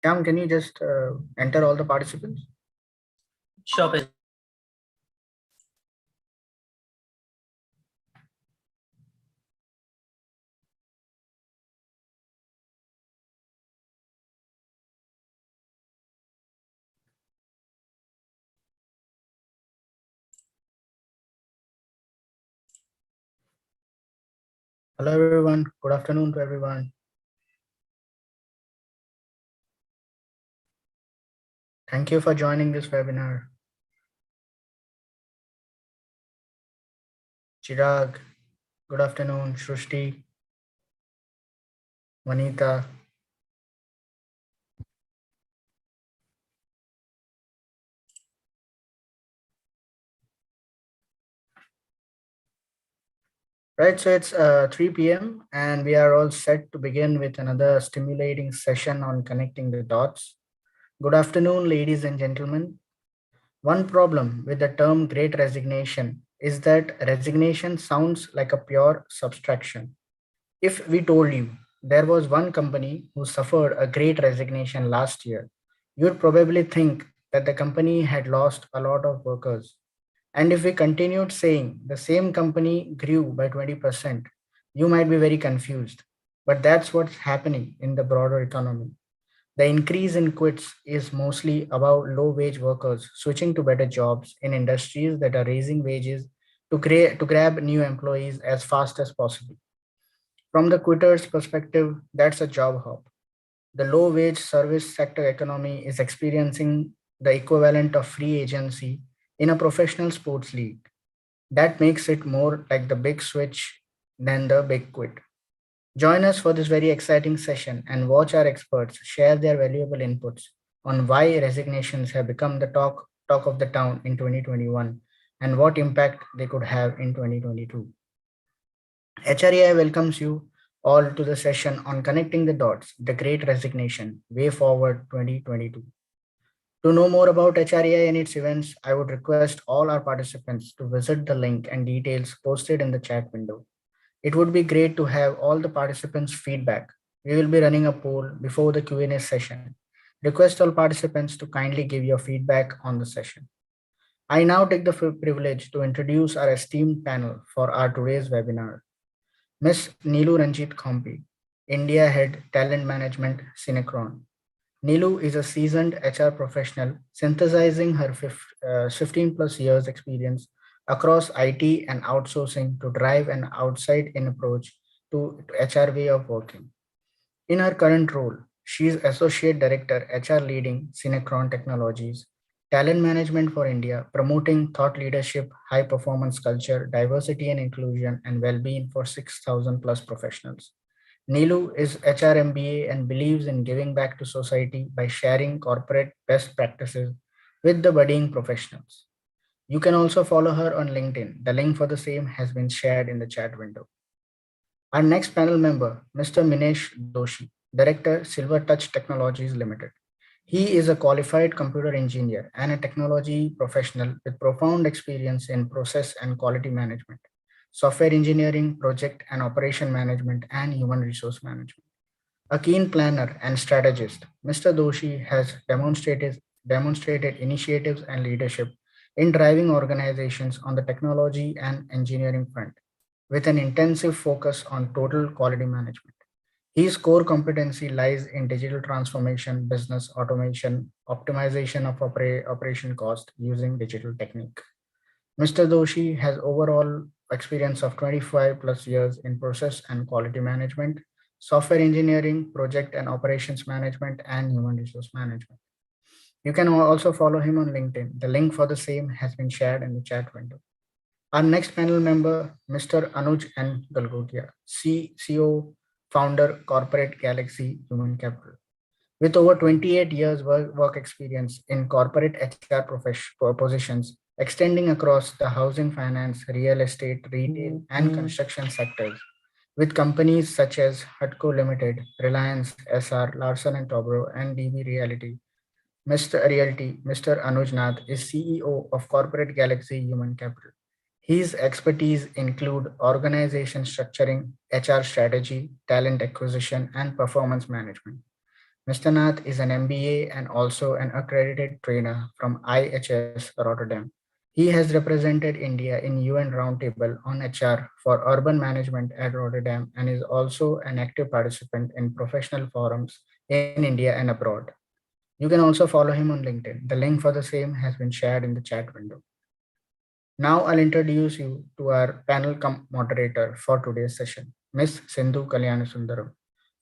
Shyam, can you just enter all the participants? Sure, Prince. Hello, everyone. Good afternoon to everyone. Thank you for joining this webinar. Chirag, good afternoon. Shrushti, Vanita. Right, so it's 3 p.m. and we are all set to begin with another stimulating session on connecting the dots. Good afternoon, ladies and gentlemen. One problem with the term Great Resignation is that resignation sounds like a pure subtraction. If we told you there was one company who suffered a great resignation last year, you'd probably think that the company had lost a lot of workers. And if we continued saying the same company grew by 20%, you might be very confused. But that's what's happening in the broader economy. The increase in quits is mostly about low wage workers switching to better jobs in industries that are raising wages to grab new employees as fast as possible. From the quitter's perspective, that's a job hop. The low wage service sector economy is experiencing the equivalent of free agency in a professional sports league. That makes it more like the big switch than the big quit. Join us for this very exciting session and watch our experts share their valuable inputs on why resignations have become the talk of the town in 2021 and what impact they could have in 2022. HREI welcomes you all to the session on Connecting the Dots, the Great Resignation, Way Forward 2022. To know more about HREI and its events, I would request all our participants to visit the link and details posted in the chat window. It would be great to have all the participants' feedback. We will be running a poll before the Q&A session. Request all participants to kindly give your feedback on the session. I now take the privilege to introduce our esteemed panel for our today's webinar. Ms. Neelu Ranjit Khompi, India Head Talent Management, Synchron. Neelu is a seasoned HR professional synthesizing her 15 plus years experience across IT and outsourcing to drive an outside-in approach to HR way of working. In her current role, she is Associate Director, HR leading Synchron Technologies, Talent Management for India, promoting thought leadership, high performance culture, diversity and inclusion, and well-being for 6,000 plus professionals. Neelu is HR MBA and believes in giving back to society by sharing corporate best practices with the budding professionals. You can also follow her on LinkedIn. The link for the same has been shared in the chat window. Our next panel member, Mr. Minesh Doshi, Director, Silver Touch Technologies Limited. He is a qualified computer engineer and a technology professional with profound experience in process and quality management, software engineering, project and operation management, and human resource management. A keen planner and strategist, Mr. Doshi has demonstrated initiatives and leadership in driving organizations on the technology and engineering front, with an intensive focus on total quality management. His core competency lies in digital transformation, business automation, optimization of operation cost using digital technique. Mr. Doshi has overall experience of 25 plus years in process and quality management, software engineering, project and operations management, and human resource management. You can also follow him on LinkedIn. The link for the same has been shared in the chat window. Our next panel member, Mr. Anuj N. Galgotia, CEO, founder, Corporate Galaxy Human Capital. With over 28 years work experience in corporate HR positions, extending across the housing finance, real estate, retail, and construction sectors, with companies such as Hutco Limited, Reliance, SR, Larsen and Toubro, and DB Mr. Anuj Nath is CEO of Corporate Galaxy Human Capital. His expertise include organization structuring, HR strategy, talent acquisition, and performance management. Mr. Nath is an MBA and also an accredited trainer from IHS Rotterdam. He has represented India in UN Roundtable on HR for Urban Management at Rotterdam and is also an active participant in professional forums in India and abroad. You can also follow him on LinkedIn. The link for the same has been shared in the chat window. Now I'll introduce you to our panel moderator for today's session, Ms. Sindhu Kalyanasundaram,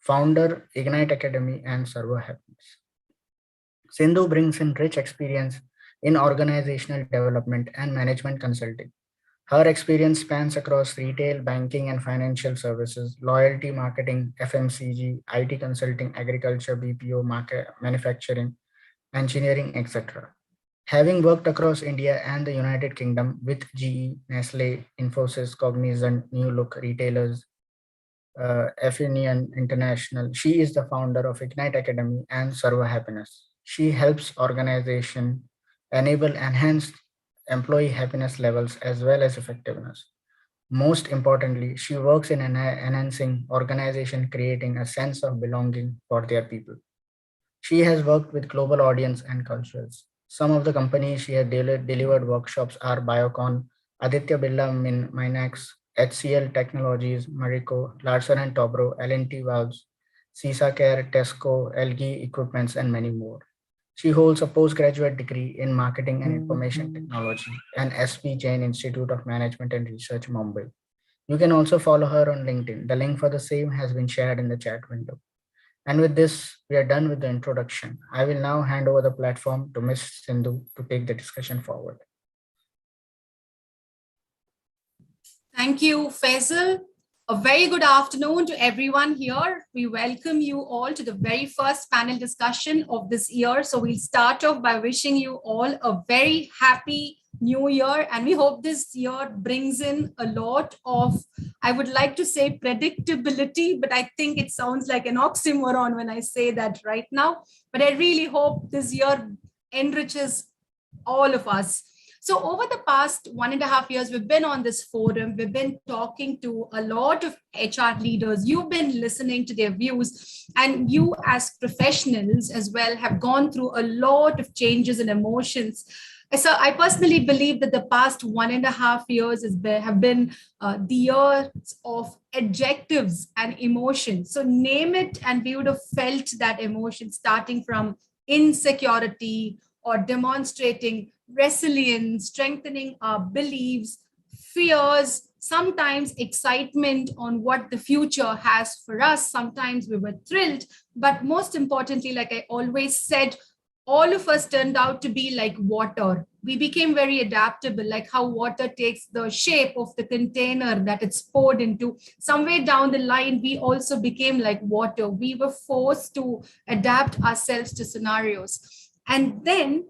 founder, Ignite Academy and Servo Happiness. Sindhu brings in rich experience in organizational development and management consulting. Her experience spans across retail, banking and financial services, loyalty marketing, FMCG, IT consulting, agriculture, BPO, market, manufacturing, engineering, etc. Having worked across India and the United Kingdom with GE, Nestle, Infosys, Cognizant, New Look retailers, Athenian International, she is the founder of Ignite Academy and Servo Happiness. She helps organization enable enhanced employee happiness levels as well as effectiveness. Most importantly, she works in enhancing organization, creating a sense of belonging for their people. She has worked with global audience and cultures. Some of the companies she has delivered workshops are Biocon, Aditya Birla Minax, HCL Technologies, Marico, Larsen and Tobro, L&T Valves, CISA Care, Tesco, LG Equipments, and many more. She holds a postgraduate degree in Marketing and Information Technology and SP Jain Institute of Management and Research, Mumbai. You can also follow her on LinkedIn. The link for the same has been shared in the chat window. And with this, we are done with the introduction. I will now hand over the platform to Ms. Sindhu to take the discussion forward. Thank you, Faisal. A very good afternoon to everyone here. We welcome you all to the very first panel discussion of this year. So we'll start off by wishing you all a very happy new year. And we hope this year brings in a lot of, I would like to say predictability, but I think it sounds like an oxymoron when I say that right now. But I really hope this year enriches all of us. So over the past 1.5 years, we've been on this forum. We've been talking to a lot of HR leaders. You've been listening to their views, and you as professionals as well have gone through a lot of changes and emotions. So I personally believe that the past 1.5 years have been the years of adjectives and emotions. So name it, and we would have felt that emotion starting from insecurity or demonstrating resilience, strengthening our beliefs, fears, sometimes excitement on what the future has for us. Sometimes we were thrilled, but most importantly, like I always said, all of us turned out to be like water. We became very adaptable, like how water takes the shape of the container that it's poured into. Somewhere down the line, we also became like water. We were forced to adapt ourselves to scenarios. And then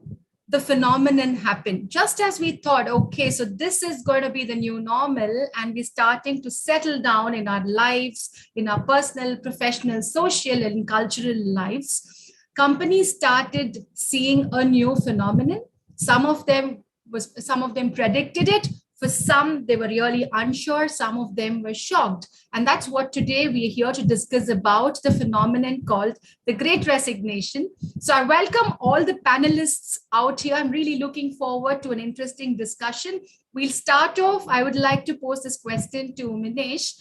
the phenomenon happened just as we thought, okay, so this is going to be the new normal, and we're starting to settle down in our lives, in our personal, professional, social, and cultural lives. Companies started seeing a new phenomenon. Some of them predicted it. For some, they were really unsure. Some of them were shocked. And that's what today we are here to discuss about, the phenomenon called the Great Resignation. So I welcome all the panelists out here. I'm really looking forward to an interesting discussion. We'll start off. I would like to pose this question to Minesh.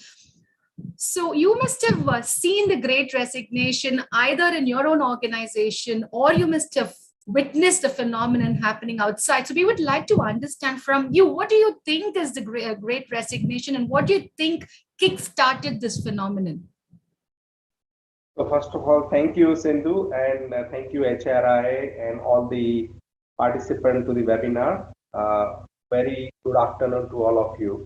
So you must have seen the Great Resignation either in your own organization, or you must have witnessed the phenomenon happening outside. So we would like to understand from you, what do you think is the Great Resignation, and what do you think kick-started this phenomenon? So first of all, thank you, Sindhu, and thank you, HRI, and all the participants to the webinar. Very good afternoon to all of you.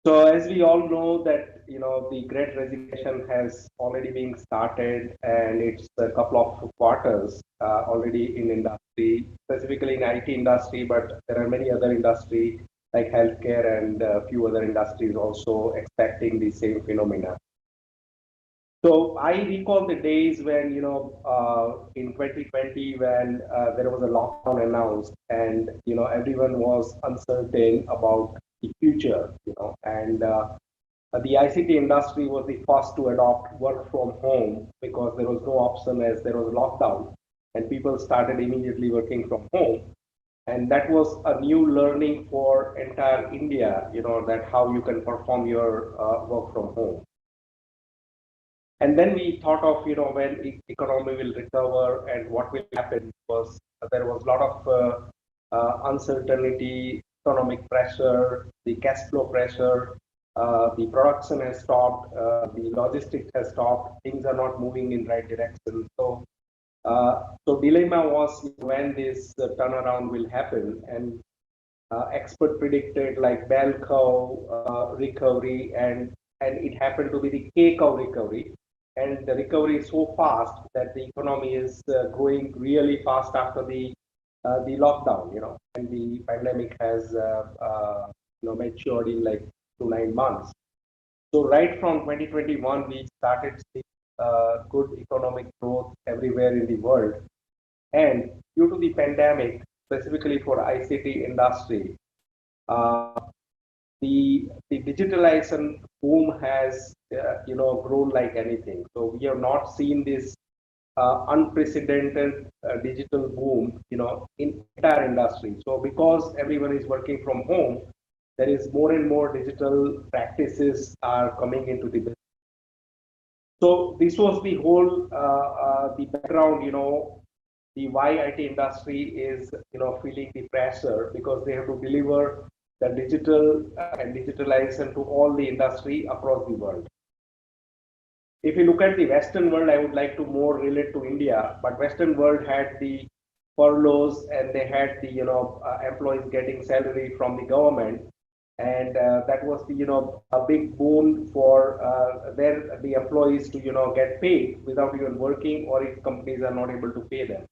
So as we all know that, the Great Resignation has already been started, and it's a couple of quarters already in industry, specifically in IT industry, but there are many other industries like healthcare and a few other industries also expecting the same phenomena. So I recall the days when, in 2020, when there was a lockdown announced, and, everyone was uncertain about the future, and The ICT industry was the first to adopt work from home because there was no option as there was lockdown and people started immediately working from home. And that was a new learning for entire India, that how you can perform your work from home. And then we thought of, when the economy will recover and what will happen, because there was a lot of uncertainty, economic pressure, the cash flow pressure, the production has stopped, the logistics has stopped, things are not moving in right direction. So dilemma was when this turnaround will happen, and expert predicted like bell curve recovery, and it happened to be the K curve recovery, and the recovery is so fast that the economy is growing really fast after the lockdown, and the pandemic has matured in like 2 to 9 months. So right from 2021, we started seeing good economic growth everywhere in the world. And due to the pandemic, specifically for ICT industry, uh, the digitalization boom has grown like anything. So we have not seen this unprecedented digital boom, in entire industry. So because everyone is working from home, there is more and more digital practices are coming into the business. So this was the whole the background, the why IT industry is feeling the pressure because they have to deliver the digital and digitalization to all the industry across the world. If you look at the Western world, I would like to more relate to India, but Western world had the furloughs and they had the employees getting salary from the government, and that was the a big boon for the employees to get paid without even working, or if companies are not able to pay them.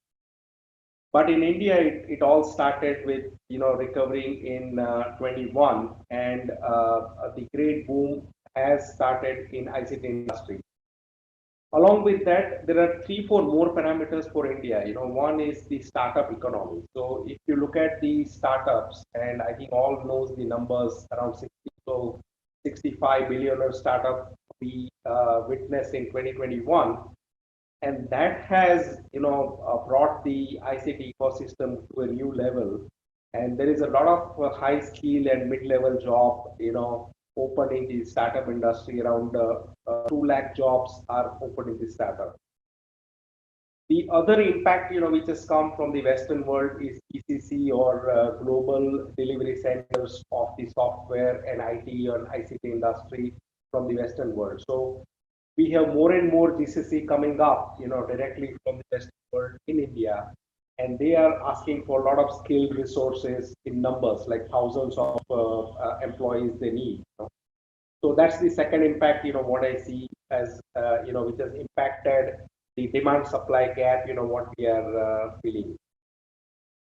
But in India, it all started with recovering in 21, and the great boom has started in ICT industry. Along with that, there are 3, 4 more parameters for India. One is the startup economy. So if you look at the startups, and I think all knows the numbers around 65 billionaire startup we witnessed in 2021, and that has brought the ICT ecosystem to a new level. And there is a lot of high skill and mid-level job open in the startup industry. Around 2 lakh jobs are open in the startup. The other impact which has come from the Western world is GCC, or global delivery centers of the software and IT and ICT industry from the Western world. So we have more and more GCC coming up, directly from the Western world in India, and they are asking for a lot of skilled resources in numbers, like thousands of employees they need. So that's the second impact, what I see as, which has impacted the demand supply gap, what we are feeling.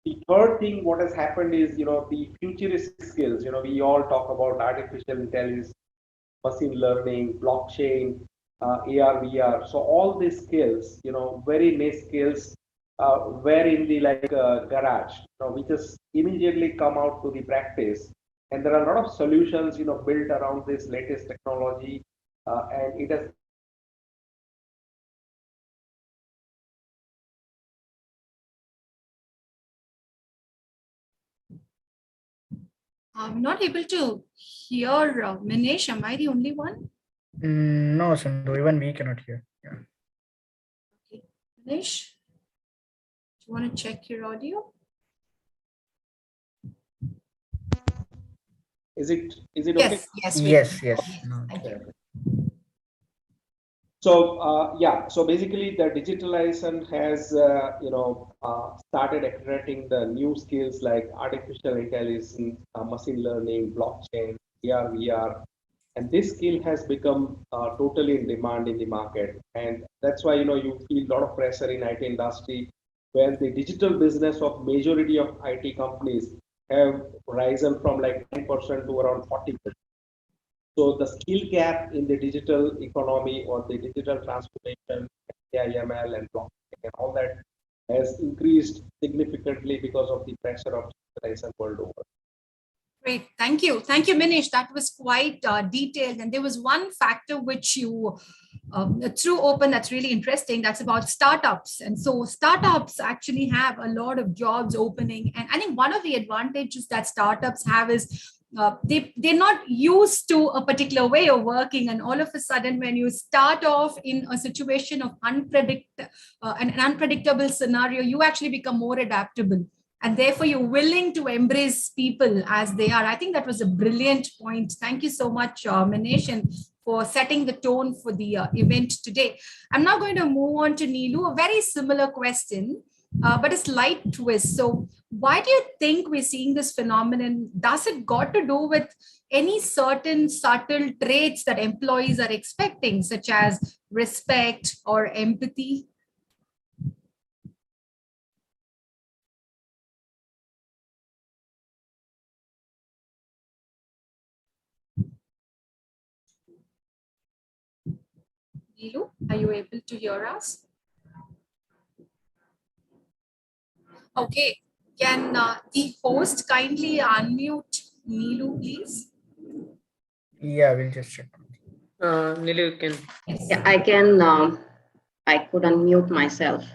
The third thing, what has happened is, the futuristic skills, we all talk about artificial intelligence, machine learning, blockchain, AR, VR. So all these skills, very niche skills, were in the garage, we just immediately come out to the practice. And there are a lot of solutions, built around this latest technology, and it has. I'm not able to hear Manish. Am I the only one? No, Sindhu, even we cannot hear. Yeah. Okay. Manish, do you want to check your audio? Is it okay? Yes. Yes. No. Thank you. So so basically the digitalization has started accrediting the new skills like artificial intelligence, machine learning, blockchain, AR, VR, and this skill has become totally in demand in the market, and that's why you feel a lot of pressure in IT industry, where the digital business of majority of IT companies have risen from like 10% to around 40%. So the skill gap in the digital economy or the digital transformation, AI/ML and blockchain and all that has increased significantly because of the pressure of digitalization world over. Great. Thank you. Thank you, Minish. That was quite detailed. And there was one factor which you threw open that's really interesting. That's about startups. And so startups actually have a lot of jobs opening. And I think one of the advantages that startups have is they're not used to a particular way of working. And all of a sudden, when you start off in a situation of an unpredictable scenario, you actually become more adaptable, and therefore you're willing to embrace people as they are. I think that was a brilliant point. Thank you so much, Manish, and for setting the tone for the event today. I'm now going to move on to Neelu, a very similar question, but a slight twist. So why do you think we're seeing this phenomenon? Does it got to do with any certain subtle traits that employees are expecting, such as respect or empathy? Neelu, are you able to hear us? Okay, can the host kindly unmute Neelu, please? Yeah, we'll just check. Nilu, you can. Yes. Yeah, I can. I could unmute myself.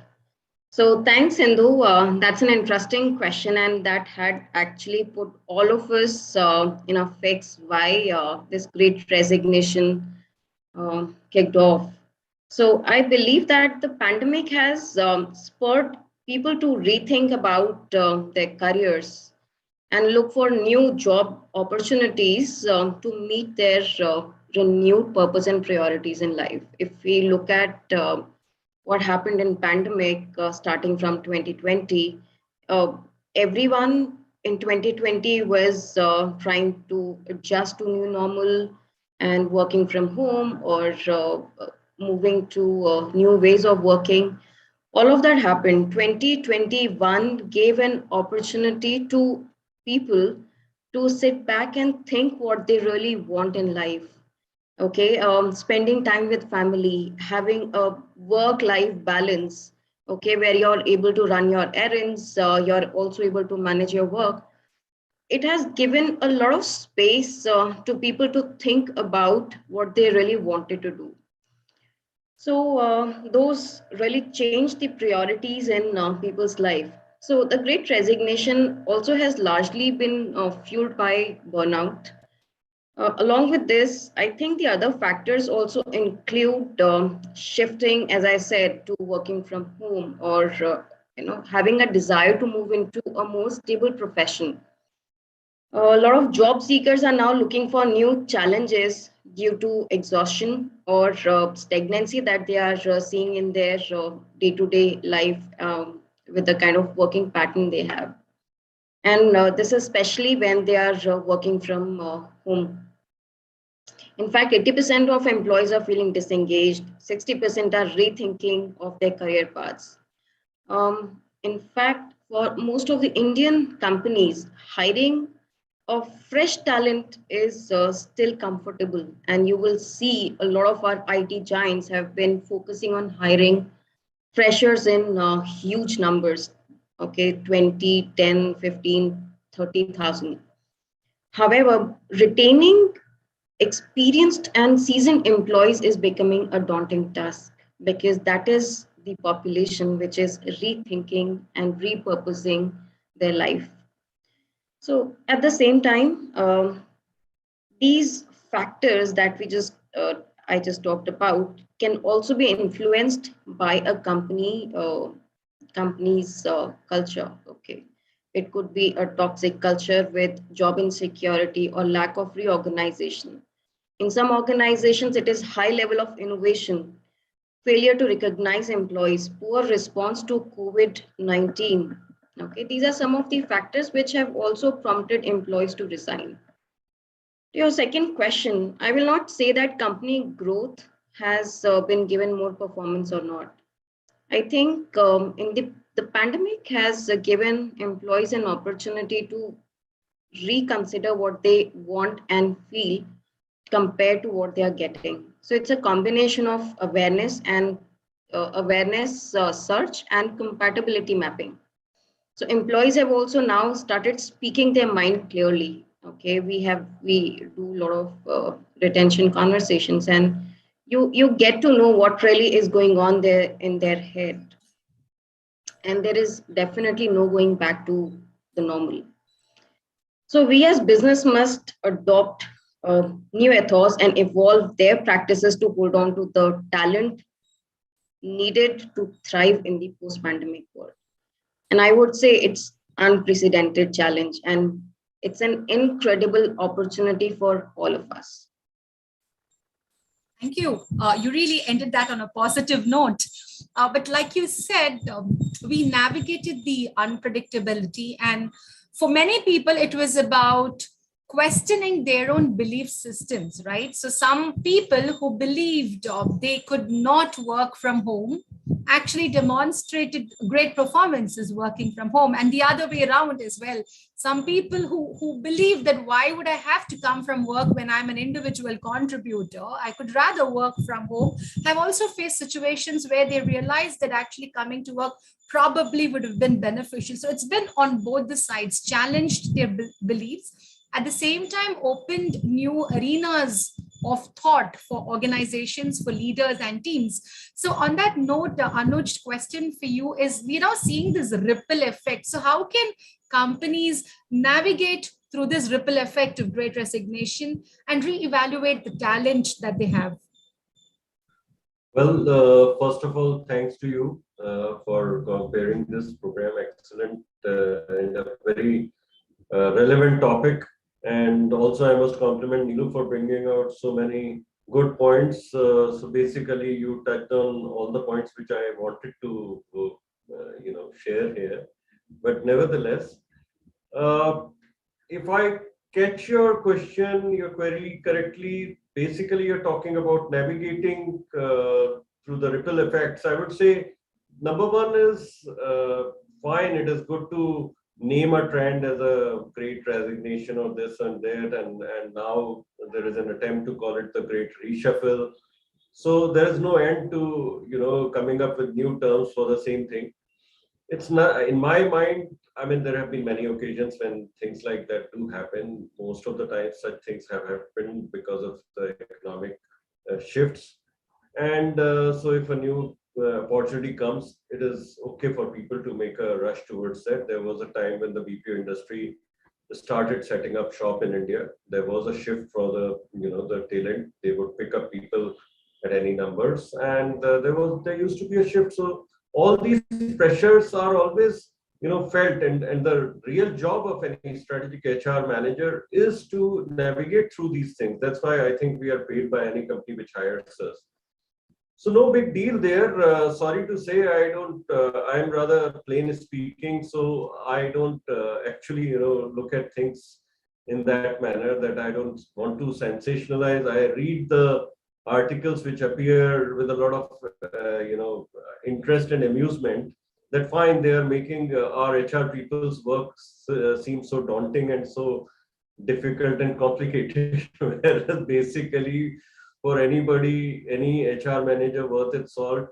So thanks, Sindhu. That's an interesting question, and that had actually put all of us in a fix why this great resignation kicked off. So I believe that the pandemic has spurred people to rethink about their careers and look for new job opportunities to meet their renewed purpose and priorities in life. If we look at what happened in pandemic starting from 2020, uh, everyone in 2020 was trying to adjust to new normal and working from home or moving to new ways of working. All of that happened. 2021 gave an opportunity to people to sit back and think what they really want in life. Okay, spending time with family, having a work life balance, okay, where you're able to run your errands, you're also able to manage your work. It has given a lot of space to people to think about what they really wanted to do. So those really change the priorities in people's life. So the great resignation also has largely been fueled by burnout. Along with this, I think the other factors also include shifting, as I said, to working from home or having a desire to move into a more stable profession. A lot of job seekers are now looking for new challenges due to exhaustion or stagnancy that they are seeing in their day-to-day life with the kind of working pattern they have. And this is especially when they are working from home. In fact, 80% of employees are feeling disengaged, 60% are rethinking of their career paths. In fact, for most of the Indian companies, hiring of fresh talent is still comfortable, and you will see a lot of our IT giants have been focusing on hiring freshers in huge numbers, okay, 20, 10, 15, 30,000. However, retaining experienced and seasoned employees is becoming a daunting task because that is the population which is rethinking and repurposing their life. So at the same time, these factors that I just talked about can also be influenced by a company's culture. Okay, it could be a toxic culture with job insecurity or lack of reorganization. In some organizations, it is high level of innovation, failure to recognize employees, poor response to COVID-19. Okay, these are some of the factors which have also prompted employees to resign. To your second question, I will not say that company growth has been given more performance or not. I think in the pandemic has given employees an opportunity to reconsider what they want and feel compared to what they are getting. So it's a combination of awareness search and compatibility mapping. So employees have also now started speaking their mind clearly. Okay, we do a lot of retention conversations, and you get to know what really is going on there in their head, and there is definitely no going back to the normal. So we as business must adopt new ethos and evolve their practices to hold on to the talent needed to thrive in the post-pandemic world. And I would say it's unprecedented challenge, and it's an incredible opportunity for all of us. Thank you. You really ended that on a positive note. But like you said, we navigated the unpredictability. And for many people, it was about questioning their own belief systems, right? So some people who believed they could not work from home actually demonstrated great performances working from home, and the other way around as well. Some people who believe that why would I have to come from work when I'm an individual contributor? I could rather work from home. Have also faced situations where they realize that actually coming to work probably would have been beneficial. So it's been on both the sides, challenged their beliefs, at the same time opened new arenas of thought for organizations, for leaders and teams. So on that note, Anuj, question for you is, we're now seeing this ripple effect. So how can companies navigate through this ripple effect of great resignation and reevaluate the talent that they have? Well, first of all, thanks to you for comparing this program. Excellent and a very relevant topic. And also, I must compliment Neelu for bringing out so many good points. So basically, you touched on all the points which I wanted to, share here. But nevertheless, if I catch your question, your query correctly, basically you're talking about navigating through the ripple effects. I would say number one is fine. It is good to name a trend as a great resignation or this and that, and now there is an attempt to call it the great reshuffle. So there is no end to coming up with new terms for the same thing. It's not, in my mind, I mean, there have been many occasions when things like that do happen. Most of the time, such things have happened because of the economic shifts. And so if a new opportunity comes, it is okay for people to make a rush towards that. There was a time when the BPO industry started setting up shop in India. There was a shift for the talent. They would pick up people at any numbers, and there used to be a shift. So all these pressures are always felt, and the real job of any strategic HR manager is to navigate through these things. That's why I think we are paid by any company which hires us. So no big deal there. Sorry to say, I'm rather plain speaking, so I don't actually look at things in that manner, that I don't want to sensationalize. I read the articles which appear with a lot of interest and amusement, that fine, they are making our HR people's work seem so daunting and so difficult and complicated. Whereas basically, for anybody, any HR manager worth its salt,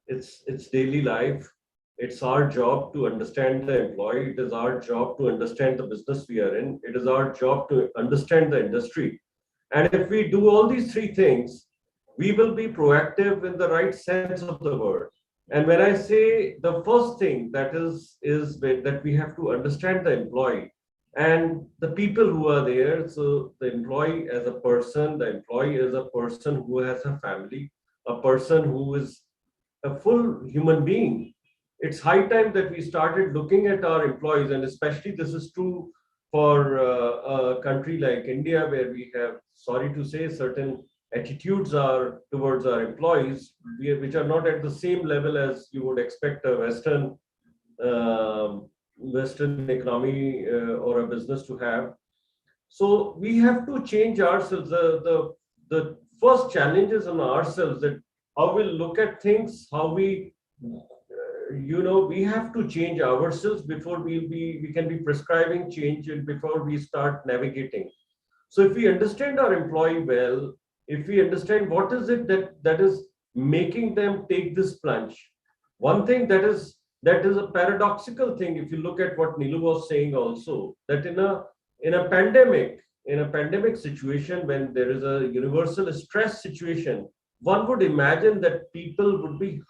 it's daily life. It's our job to understand the employee. It is our job to understand the business we are in. It is our job to understand the industry. And if we do all these three things, we will be proactive in the right sense of the word. And when I say the first thing, that is that we have to understand the employee and the people who are there. So the employee as a person, the employee is a person who has a family, a person who is a full human being. It's high time that we started looking at our employees, and especially this is true for a country like India, where we have, sorry to say, certain attitudes are towards our employees, which are not at the same level as you would expect a Western economy or a business to have. So we have to change ourselves. The first challenge is on ourselves, that how we look at things, how we we have to change ourselves before we can be prescribing change, and before we start navigating. So if we understand our employee well, if we understand what is it that is making them take this plunge, one thing that is a paradoxical thing, if you look at what Neelu was saying also, that in a in a pandemic situation, when there is a universal stress situation, one would imagine that people would be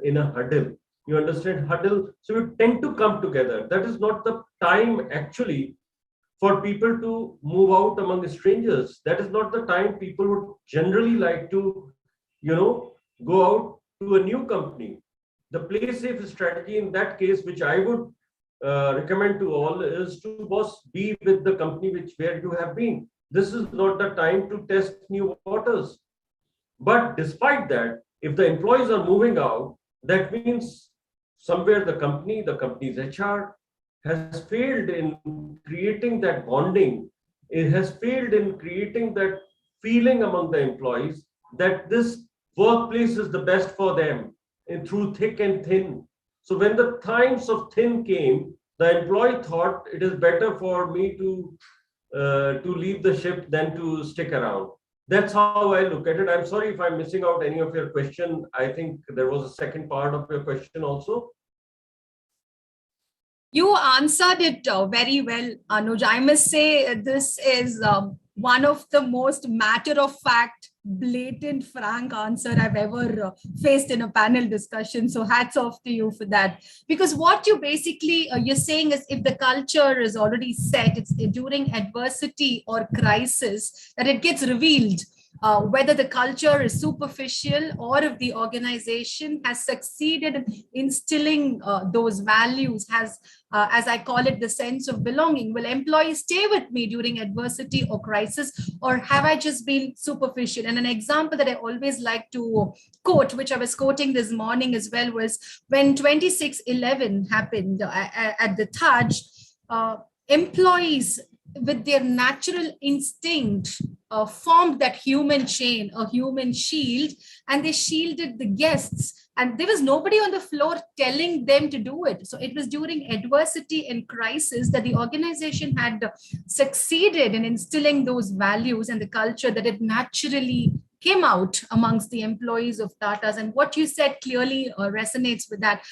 in a huddle. You understand, huddle? So we tend to come together. That is not the time actually for people to move out among strangers. That is not the time people would generally like to, go out to a new company. The play safe strategy in that case, which I would recommend to all, is to be with the company where you have been. This is not the time to test new waters. But despite that, if the employees are moving out, that means somewhere the company's HR has failed in creating that bonding. It has failed in creating that feeling among the employees that this workplace is the best for them, and through thick and thin. So when the times of thin came, the employee thought it is better for me to leave the ship than to stick around. That's how I look at it. I'm sorry if I'm missing out any of your question. I think there was a second part of your question also. You answered it very well, Anuj. I must say this is one of the most matter of fact, blatant, frank answer I've ever faced in a panel discussion. So hats off to you for that. Because what you basically, you're saying is if the culture is already set, it's during adversity or crisis that it gets revealed. Whether the culture is superficial or if the organization has succeeded in instilling those values, has, as I call it, the sense of belonging. Will employees stay with me during adversity or crisis, or have I just been superficial? And an example that I always like to quote, which I was quoting this morning as well, was when 26/11 happened at the Taj, employees with their natural instinct formed that human chain, a human shield, and they shielded the guests. And there was nobody on the floor telling them to do it. So it was during adversity and crisis that the organization had succeeded in instilling those values and the culture that it naturally came out amongst the employees of Tata's. And what you said clearly resonates with that.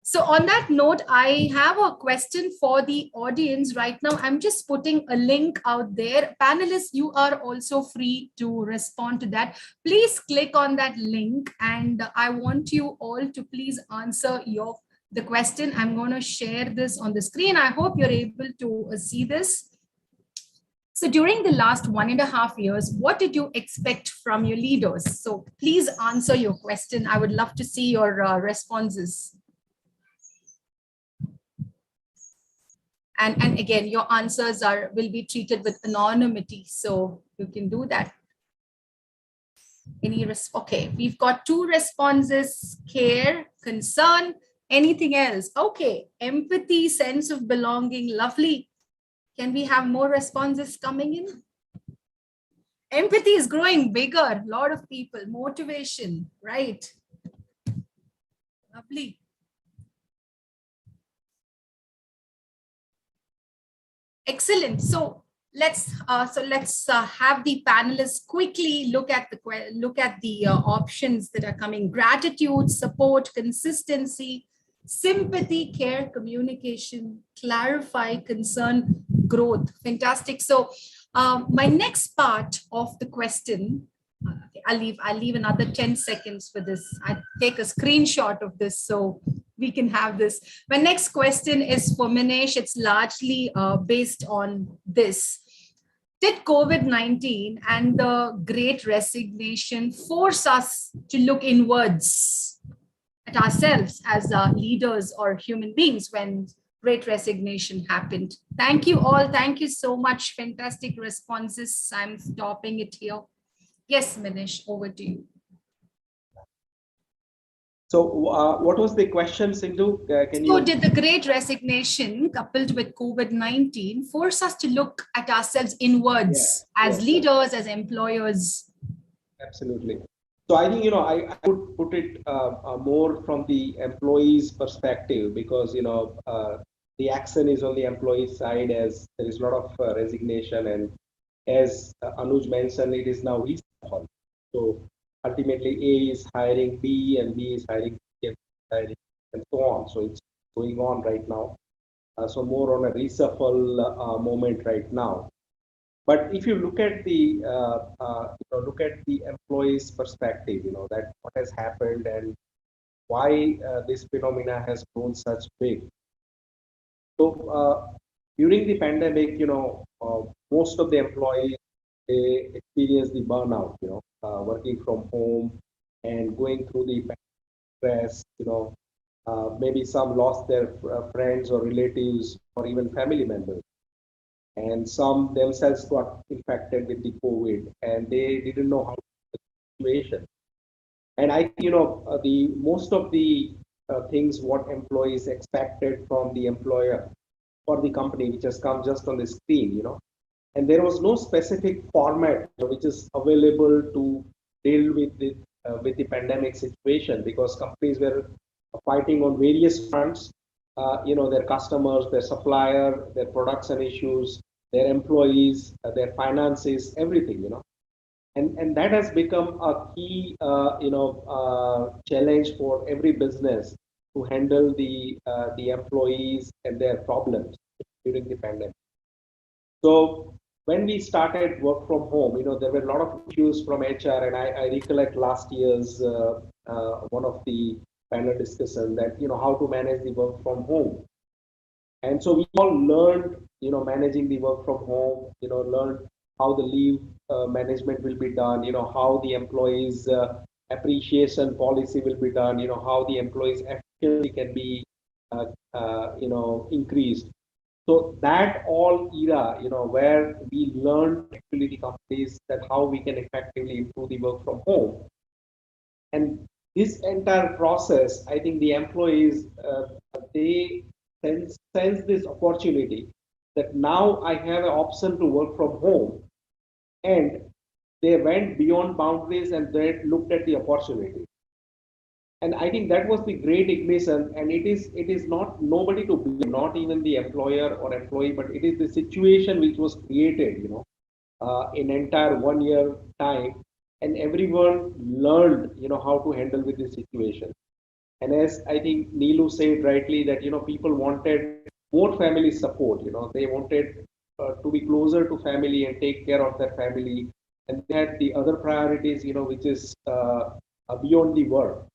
So on that note, I have a question for the audience right now. I'm just putting a link out there. Panelists, you are also free to respond to that. Please click on that link, and I want you all to please answer the question. I'm going to share this on the screen. I hope you're able to see this. So during the last 1.5 years, what did you expect from your leaders? So please answer your question. I would love to see your responses. And again, your answers will be treated with anonymity, so you can do that. Okay, we've got 2 responses: care, concern, anything else? Okay, empathy, sense of belonging, lovely. Can we have more responses coming in? Empathy is growing bigger, a lot of people. Motivation, right? Lovely. Excellent. So let's have the panelists quickly look at the options that are coming: gratitude, support, consistency, sympathy, care, communication, clarify, concern, growth. Fantastic. So my next part of the question, I'll leave another 10 seconds for this. I take a screenshot of this so we can have this. My next question is for Minesh. It's largely based on this. Did COVID-19 and the Great Resignation force us to look inwards at ourselves as leaders or human beings when Great Resignation happened? Thank you all. Thank you so much. Fantastic responses. I'm stopping it here. Yes, Minesh, over to you. So what was the question, Sindhu? Did the Great Resignation coupled with COVID-19 force us to look at ourselves inwards as leaders, as employers? Absolutely. So I think, I would put it more from the employee's perspective, because, the action is on the employee side, as there is a lot of resignation. And as Anuj mentioned, it is now reshuffle. So ultimately, A is hiring B, and B is hiring C, and so on. So it's going on right now. So more on a reshuffle moment right now. But if you look at the employee's perspective, that what has happened and why this phenomena has grown such big. So during the pandemic, most of the employees, they experience the burnout, working from home and going through the stress, maybe some lost their friends or relatives or even family members, and some themselves got infected with the COVID, and they didn't know how to the situation. And I think, the most of the things what employees expected from the employer or the company, which has come just on the screen, and there was no specific format which is available to deal with the pandemic situation, because companies were fighting on various fronts, their customers, their supplier, their production issues, their employees, their finances, everything, and that has become a key challenge for every business to handle the employees and their problems during the pandemic. So when we started work from home, there were a lot of issues from HR, and I recollect last year's one of the panel discussion that how to manage the work from home. And so we all learned, managing the work from home, learned how the leave management will be done, how the employees appreciation policy will be done, how the employees efficiency can be, increased. So that all era, where we learned actually the companies that how we can effectively improve the work from home. And this entire process, I think the employees, they sense this opportunity that now I have an option to work from home, and they went beyond boundaries and they looked at the opportunity. And I think that was the great ignition, and it is not nobody to blame, not even the employer or employee, but it is the situation which was created, in entire 1 year time, and everyone learned, how to handle with the situation. And as I think Neelu said rightly, that people wanted more family support, they wanted to be closer to family and take care of their family, and they had the other priorities, which is beyond the work.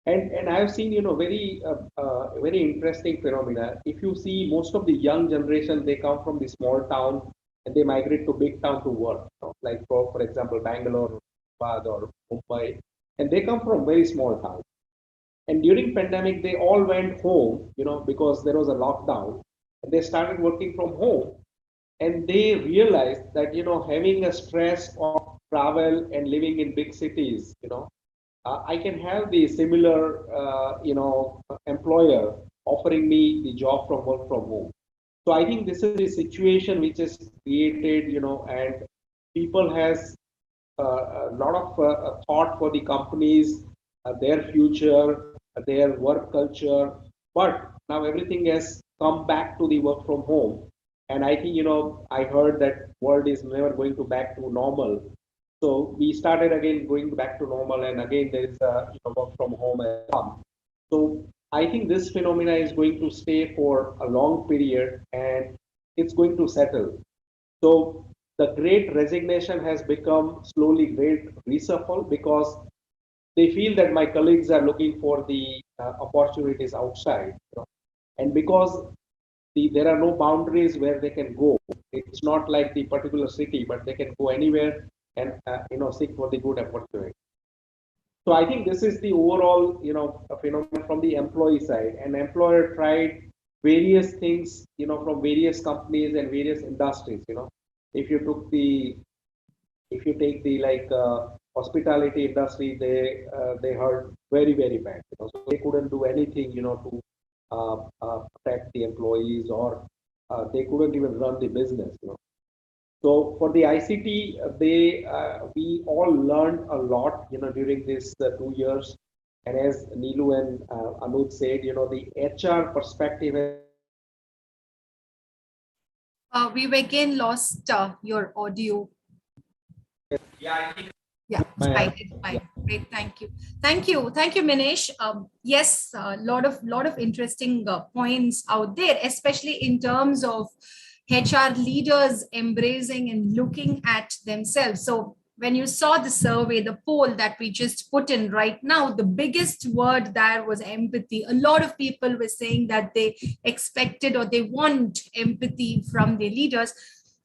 And I've seen, very interesting phenomena. If you see most of the young generation, they come from the small town and they migrate to big town to work, like for example, Bangalore, or Mumbai, and they come from very small towns. And during pandemic, they all went home, because there was a lockdown, and they started working from home, and they realized that, having a stress of travel and living in big cities, I can have the similar, employer offering me the job from work from home. So I think this is the situation which is created, and people has a lot of thought for the companies, their future, their work culture. But now everything has come back to the work from home. And I think, I heard that world is never going to back to normal. So we started again going back to normal, and again there is a work from home and come. So I think this phenomena is going to stay for a long period, and it's going to settle. So the Great Resignation has become slowly Great Reshuffle, because they feel that my colleagues are looking for the opportunities outside, and because there are no boundaries where they can go. It's not like the particular city, but they can go anywhere and seek for the good opportunity. So I think this is the overall phenomenon from the employee side. And employer tried various things from various companies and various industries. If you took the if you take the hospitality industry, they heard very very bad. So they couldn't do anything to protect the employees, or they couldn't even run the business. So for the ICT, we all learned a lot, during these 2 years. And as Neelu and Anuj said, the HR perspective. We again lost your audio. Yeah, I think. Yeah, Maya. it's fine. Great, thank you. Thank you, Minesh. Yes, a lot of interesting points out there, especially in terms of HR leaders embracing and looking at themselves. So when you saw the survey, the poll that we just put in right now, the biggest word there was empathy. A lot of people were saying that they expected or they want empathy from their leaders.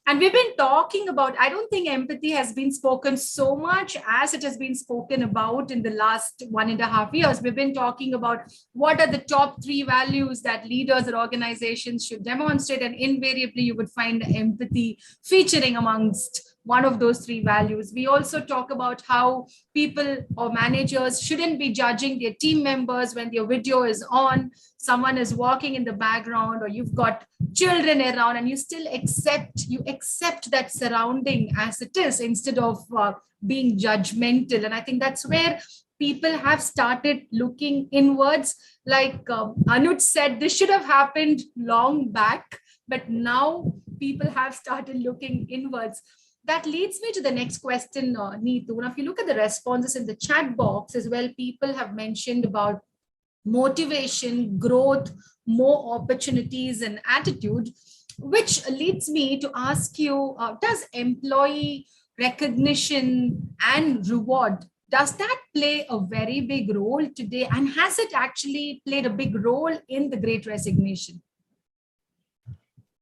And we've been talking about, I don't think empathy has been spoken so much as it has been spoken about in the last 1.5 years. We've been talking about what are the top 3 values that leaders or organizations should demonstrate. And invariably, you would find empathy featuring amongst one of those 3 values. We also talk about how people or managers shouldn't be judging their team members when their video is on, someone is walking in the background, or you've got children around, and you still accept that surrounding as it is instead of being judgmental. And I think that's where people have started looking inwards. Like Anuj said, this should have happened long back, but now people have started looking inwards. That leads me to the next question, Neetu. Now, if you look at the responses in the chat box as well, people have mentioned about motivation, growth, more opportunities, and attitude, which leads me to ask you, does employee recognition and reward, does that play a very big role today? And has it actually played a big role in the Great Resignation?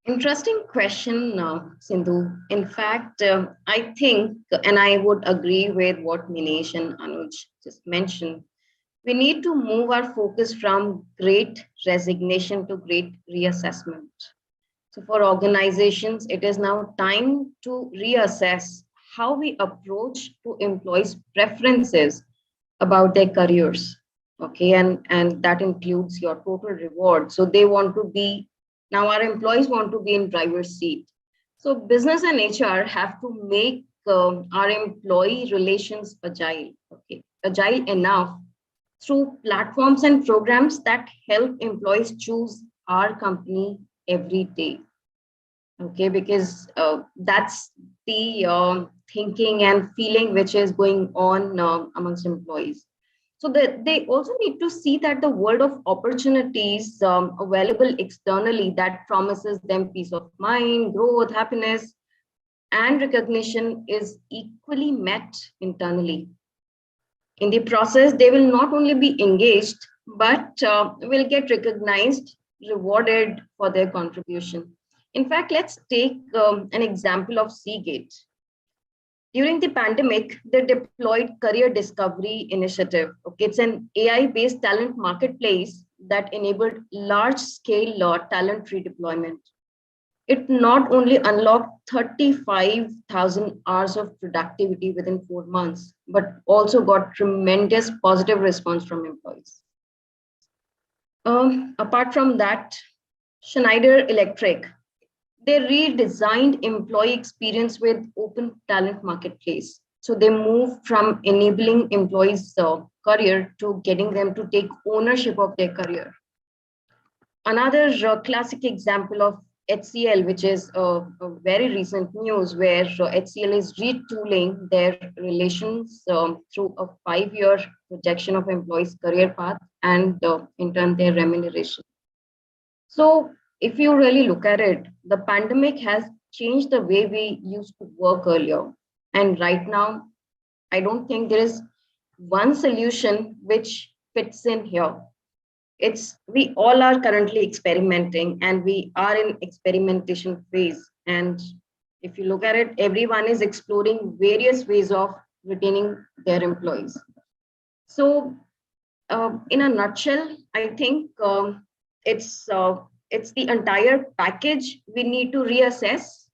Interesting question, Sindhu. In fact, I think, and I would agree with what Minesh and Anuj just mentioned, we need to move our focus from great resignation to great reassessment. So for organizations, it is now time to reassess how we approach to employees' preferences about their careers. Okay, and that includes your total reward. So they want to be, now our employees want to be in driver's seat. So business and HR have to make our employee relations agile, okay, agile enough through platforms and programs that help employees choose our company every day. Okay, because that's the thinking and feeling which is going on amongst employees. So that they also need to see that the world of opportunities available externally that promises them peace of mind, growth, happiness, and recognition is equally met internally. In the process, they will not only be engaged, but will get recognized, rewarded for their contribution. In fact, let's take an example of Seagate. During the pandemic, they deployed Career Discovery Initiative. Okay, it's an AI-based talent marketplace that enabled large-scale talent redeployment. It not only unlocked 35,000 hours of productivity within 4 months, but also got tremendous positive response from employees. Apart from that, Schneider Electric, they redesigned employee experience with open talent marketplace. So they moved from enabling employees' career to getting them to take ownership of their career. Another classic example of HCL, which is a very recent news, where HCL is retooling their relations through a 5-year projection of employees' career path and in turn their remuneration. So if you really look at it, the pandemic has changed the way we used to work earlier. And right now, I don't think there is one solution which fits in here. We all are currently experimenting and we are in experimentation phase. And if you look at it, everyone is exploring various ways of retaining their employees. So in a nutshell, I think it's the entire package we need to reassess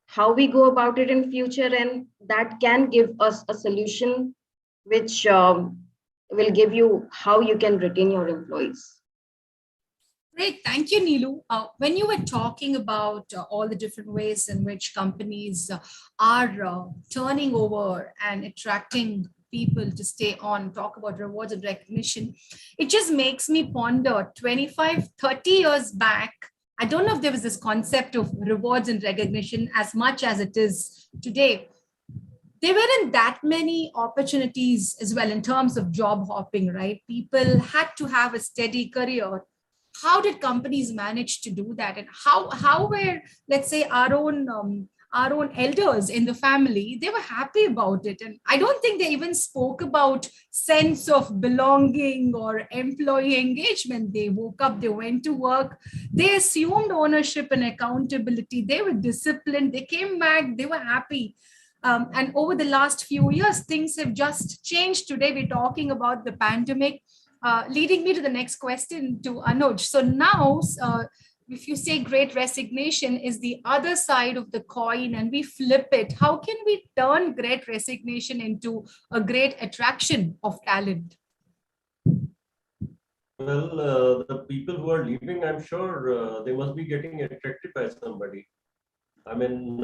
how we go about it in future, and that can give us a solution which will give you how you can retain your employees. Great, thank you, Neelu. When you were talking about all the different ways in which companies are turning over and attracting people to stay on, talk about rewards and recognition, it just makes me ponder 25, 30 years back. I don't know if there was this concept of rewards and recognition as much as it is today. there weren't that many opportunities as well in terms of job hopping, right? People had to have a steady career. How did companies manage to do that? And how were, let's say, our own elders in the family, they were happy about it. And I don't think they even spoke about sense of belonging or employee engagement. They woke up, they went to work, they assumed ownership and accountability, they were disciplined, they came back, they were happy. And over the last few years, things have just changed. Today, we're talking about the pandemic, leading me to the next question to Anuj. So now, if you say great resignation is the other side of the coin and we flip it, how can we turn great resignation into a great attraction of talent? Well, the people who are leaving, I'm sure they must be getting attracted by somebody. I mean,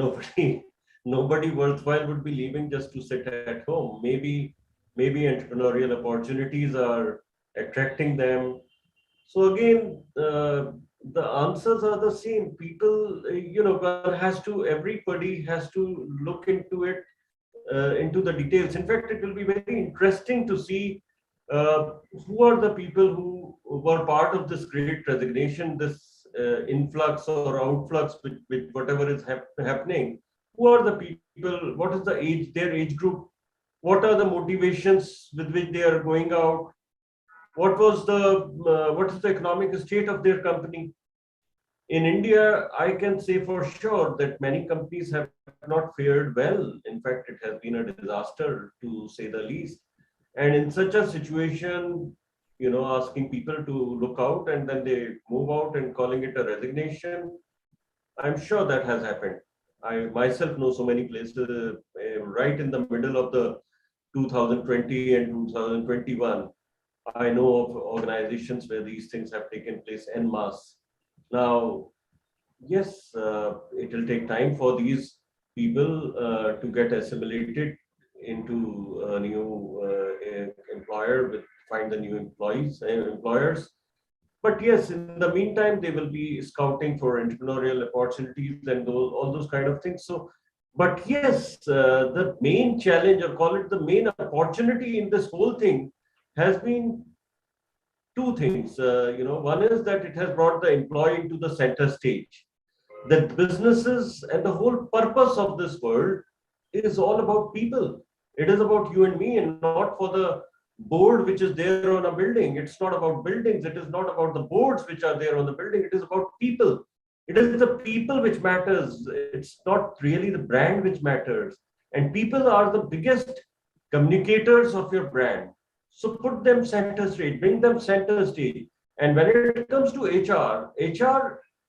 nobody worthwhile would be leaving just to sit at home. Maybe entrepreneurial opportunities are attracting them. So again, the answers are the same. People, everybody has to look into it, into the details. In fact, it will be very interesting to see who are the people who were part of this great resignation, this influx or outflux with whatever is happening. Who are the people? What is the age, their age group? What are the motivations with which they are going out? What is the economic state of their company? In India, I can say for sure that many companies have not fared well. In fact, it has been a disaster to say the least. And in such a situation, asking people to look out and then they move out and calling it a resignation, I'm sure that has happened. I myself know so many places right in the middle of the 2020 and 2021. I know of organizations where these things have taken place en masse. Now, yes, it will take time for these people to get assimilated into a new employer, find the new employers. But yes, in the meantime, they will be scouting for entrepreneurial opportunities and all those kind of things. So, but yes, the main challenge, or call it the main opportunity in this whole thing, has been two things. One is that it has brought the employee into the center stage. That businesses and the whole purpose of this world is all about people. It is about you and me, and not for the board which is there on a building. It's not about buildings. It is not about the boards which are there on the building. It is about people. It is the people which matters. It's not really the brand which matters. And people are the biggest communicators of your brand. So put them center stage, bring them center stage. And when it comes to HR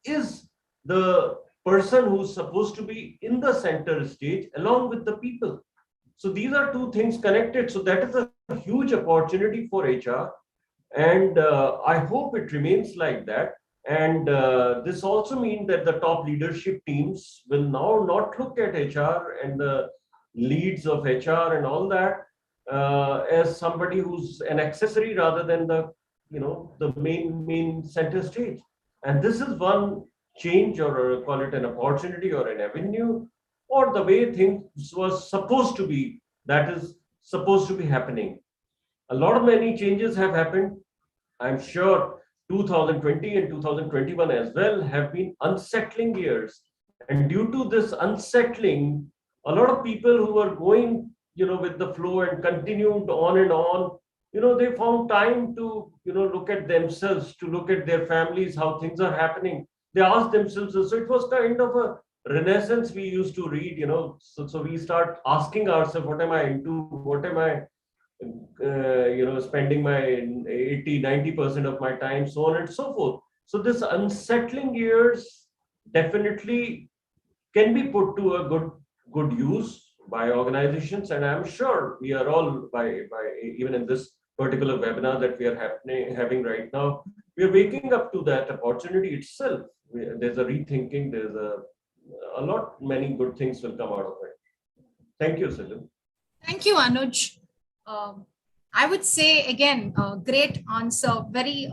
is the person who's supposed to be in the center stage along with the people. So these are two things connected. So that is a huge opportunity for HR. And I hope it remains like that. And this also means that the top leadership teams will now not look at HR and the leads of HR and all that as somebody who's an accessory rather than the main center stage. And this is one change, or call it an opportunity or an avenue, or the way things was supposed to be, that is supposed to be happening. A lot of many changes have happened. I'm sure 2020 and 2021 as well have been unsettling years. And due to this unsettling, a lot of people who were going, with the flow and continued on and on, they found time to, look at themselves, to look at their families, how things are happening. They asked themselves. So it was kind of a renaissance we used to read, so we start asking ourselves, what am I into? What am I spending my 80-90% of my time, so on and so forth. So this unsettling years definitely can be put to a good use by organizations, and I'm sure we are all by even in this particular webinar that we are having right now, we are waking up to that opportunity itself. There's a rethinking, there's many good things will come out of it. Thank you, Sidhu. Thank you, Anuj. I would say again, great answer. Very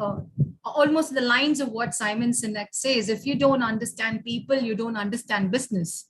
almost the lines of what Simon Sinek says: if you don't understand people, you don't understand business.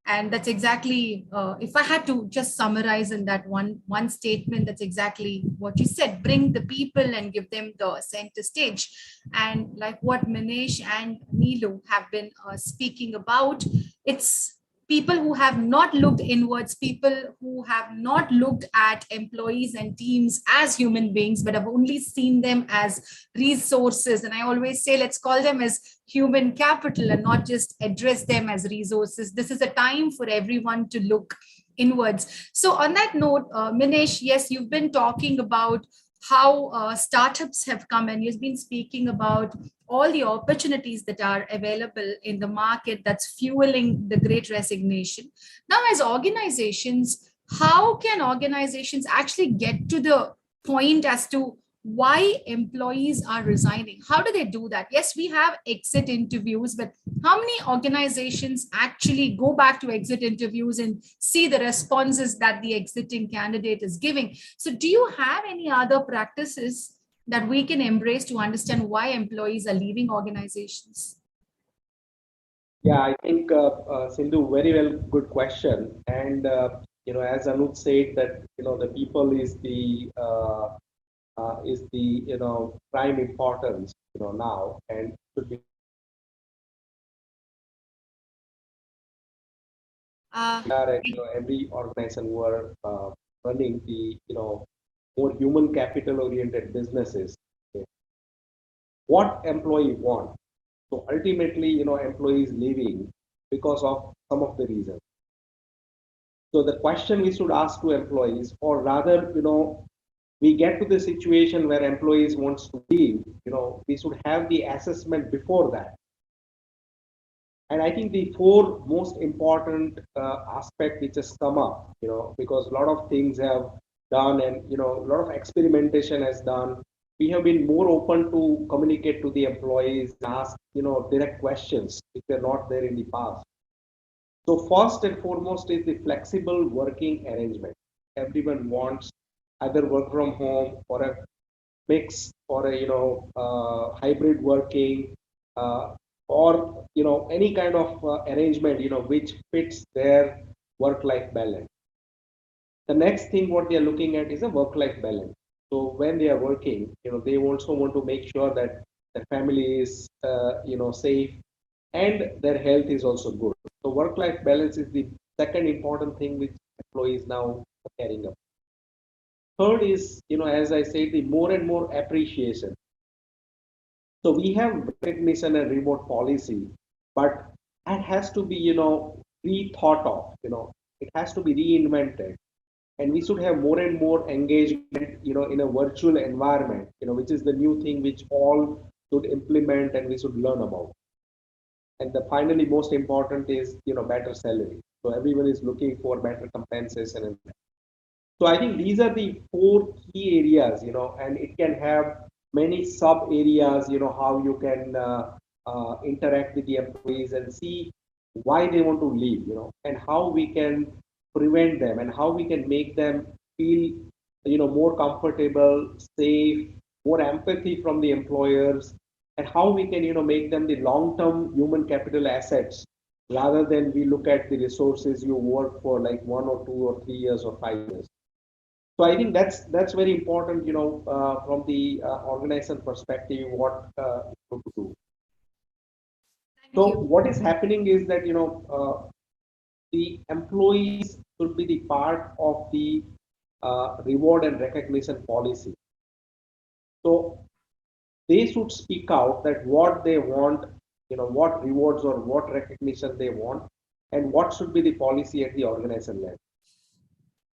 And that's exactly, if I had to just summarize in that one statement, that's exactly what you said: bring the people and give them the center stage. And like what Manish and Neelu have been speaking about, it's people who have not looked inwards, people who have not looked at employees and teams as human beings, but have only seen them as resources. And I always say, let's call them as human capital and not just address them as resources. This is a time for everyone to look inwards. So on that note, Minesh, yes, you've been talking about how startups have come, and you've been speaking about all the opportunities that are available in the market that's fueling the Great Resignation. Now, as organizations, how can organizations actually get to the point as to why employees are resigning? How do they do that? Yes, we have exit interviews, but how many organizations actually go back to exit interviews and see the responses that the exiting candidate is giving? So do you have any other practices that we can embrace to understand why employees are leaving organizations? Yeah, I think Sindhu, very well, good question. And as Anuj said, that the people is the prime importance now, and should be at every organization who are running the more human capital oriented businesses. Okay. What employee want? So ultimately, employees leaving because of some of the reasons. So the question we should ask to employees, or rather, we get to the situation where employees wants to leave, we should have the assessment before that. And I think the four most important aspect which has come up, because a lot of things have done, and a lot of experimentation has done. We have been more open to communicate to the employees, ask direct questions if they're not there in the past. So first and foremost is the flexible working arrangement. Everyone wants either work from home or a mix, or a hybrid working, or any kind of arrangement which fits their work-life balance. The next thing what they are looking at is a work-life balance. So when they are working, they also want to make sure that their family is safe and their health is also good. So work-life balance is the second important thing which employees now are carrying up. Third is, as I said, the more and more appreciation. So we have recognition and reward policy, but that has to be, rethought of, it has to be reinvented. And we should have more and more engagement, in a virtual environment, which is the new thing which all should implement and we should learn about. And the finally most important is, better salary. So everyone is looking for better compensation. And so I think these are the four key areas, and it can have many sub areas, how you can interact with the employees and see why they want to leave, and how we can prevent them and how we can make them feel, more comfortable, safe, more empathy from the employers, and how we can, make them the long-term human capital assets rather than we look at the resources you work for like 1 or 2 or 3 years or 5 years. So I think that's very important, from the organization perspective, what to do. So what is happening is that the employees should be the part of the reward and recognition policy. So they should speak out that what they want, what rewards or what recognition they want, and what should be the policy at the organization level.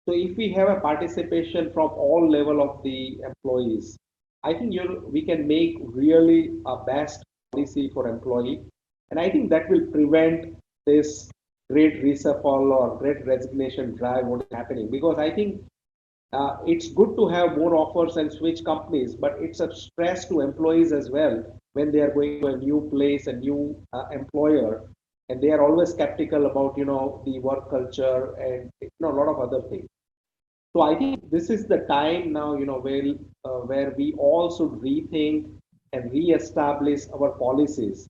So if we have a participation from all level of the employees, I think we can make really a best policy for employee. And I think that will prevent this great reshuffle or great resignation drive what is happening. Because I think it's good to have more offers and switch companies, but it's a stress to employees as well when they are going to a new place, a new employer, and they are always skeptical about the work culture and a lot of other things. So I think this is the time now, where we all should rethink and re-establish our policies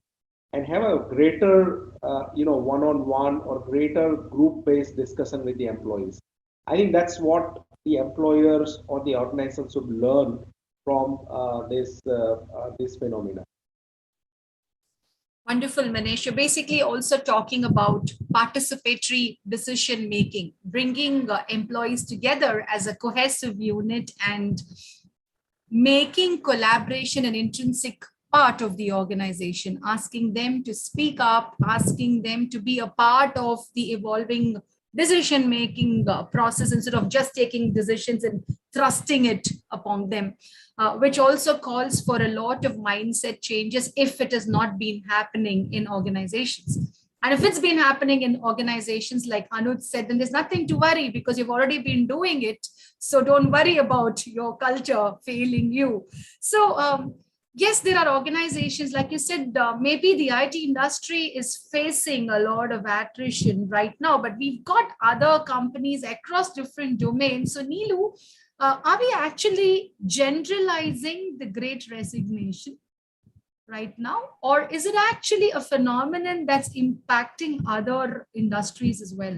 and have a greater, one-on-one or greater group-based discussion with the employees. I think that's what the employers or the organizations should learn from this phenomena. Wonderful, Manish. You're basically also talking about participatory decision making, bringing employees together as a cohesive unit and making collaboration an intrinsic part of the organization, asking them to speak up, asking them to be a part of the evolving decision making process instead of just taking decisions and thrusting it upon them, which also calls for a lot of mindset changes if it has not been happening in organizations. And if it's been happening in organizations, like Anuj said, then there's nothing to worry because you've already been doing it. So don't worry about your culture failing you. So yes, there are organizations, like you said, maybe the IT industry is facing a lot of attrition right now, but we've got other companies across different domains. So Neelu, are we actually generalizing the Great Resignation right now, or is it actually a phenomenon that's impacting other industries as well?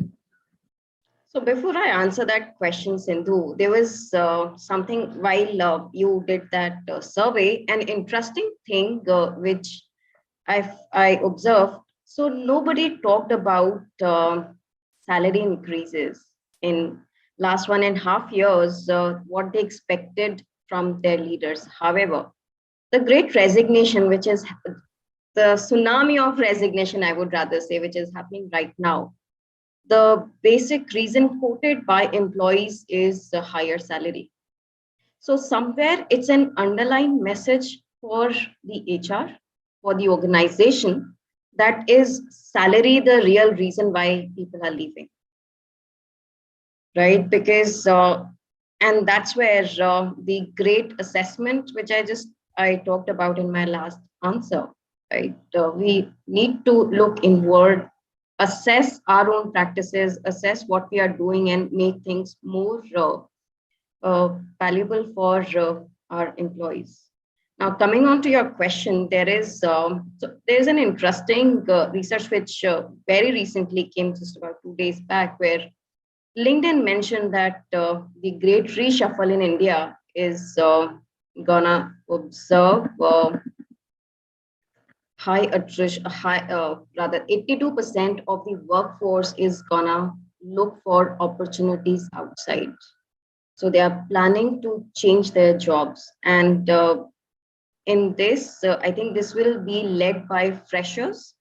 So before I answer that question, Sindhu, there was something while you did that survey, an interesting thing which I observed. So nobody talked about salary increases in last 1.5 years, what they expected from their leaders. However, the Great Resignation, which is the tsunami of resignation, I would rather say, which is happening right now, the basic reason quoted by employees is a higher salary. So somewhere it's an underlying message for the HR, for the organization, that is salary the real reason why people are leaving, right? Because and that's where the great assessment, which I talked about in my last answer, right? We need to look inward, assess our own practices, assess what we are doing, and make things more valuable for our employees. Now, coming on to your question, there's an interesting research which very recently came just about 2 days back, where LinkedIn mentioned that the great reshuffle in India is gonna observe high attrition, rather 82% of the workforce is gonna look for opportunities outside. So they are planning to change their jobs. And in this, I think this will be led by freshers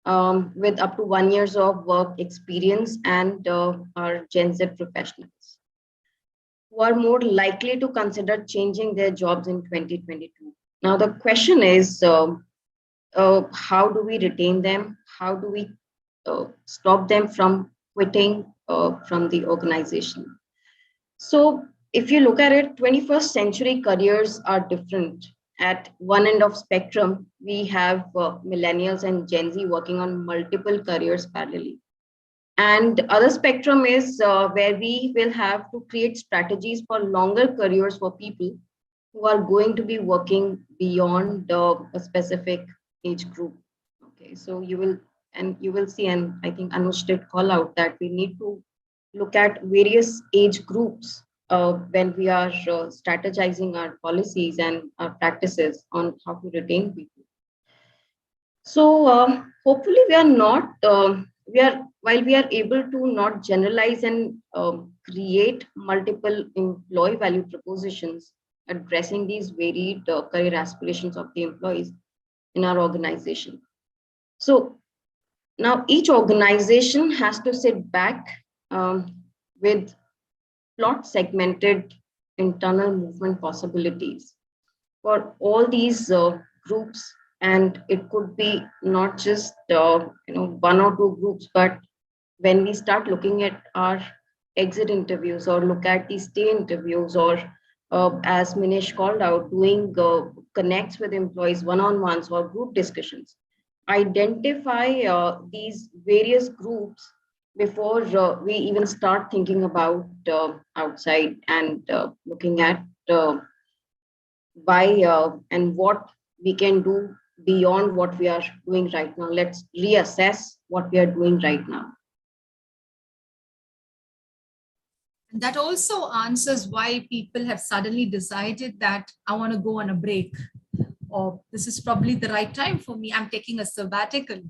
with up to 1 year of work experience and our Gen Z professionals who are more likely to consider changing their jobs in 2022. Now, the question is, how do we retain them? How do we stop them from quitting from the organization? So if you look at it, 21st century careers are different. At one end of spectrum, we have millennials and Gen Z working on multiple careers parallelly. And other spectrum is where we will have to create strategies for longer careers for people who are going to be working beyond a specific age group. Okay, so you will see, and I think Anush did call out that we need to look at various age groups when we are strategizing our policies and our practices on how to retain people. So hopefully we are not, while we are able to not generalize and create multiple employee value propositions addressing these varied career aspirations of the employees in our organization. So now each organization has to sit back with plot segmented internal movement possibilities for all these groups, and it could be not just one or two groups, but when we start looking at our exit interviews or look at the stay interviews, or as Minesh called out, doing connects with employees one-on-ones or group discussions, identify these various groups before we even start thinking about outside and looking at why and what we can do beyond what we are doing right now. Let's reassess what we are doing right now. And that also answers why people have suddenly decided that I want to go on a break, or this is probably the right time for me. I'm taking a sabbatical,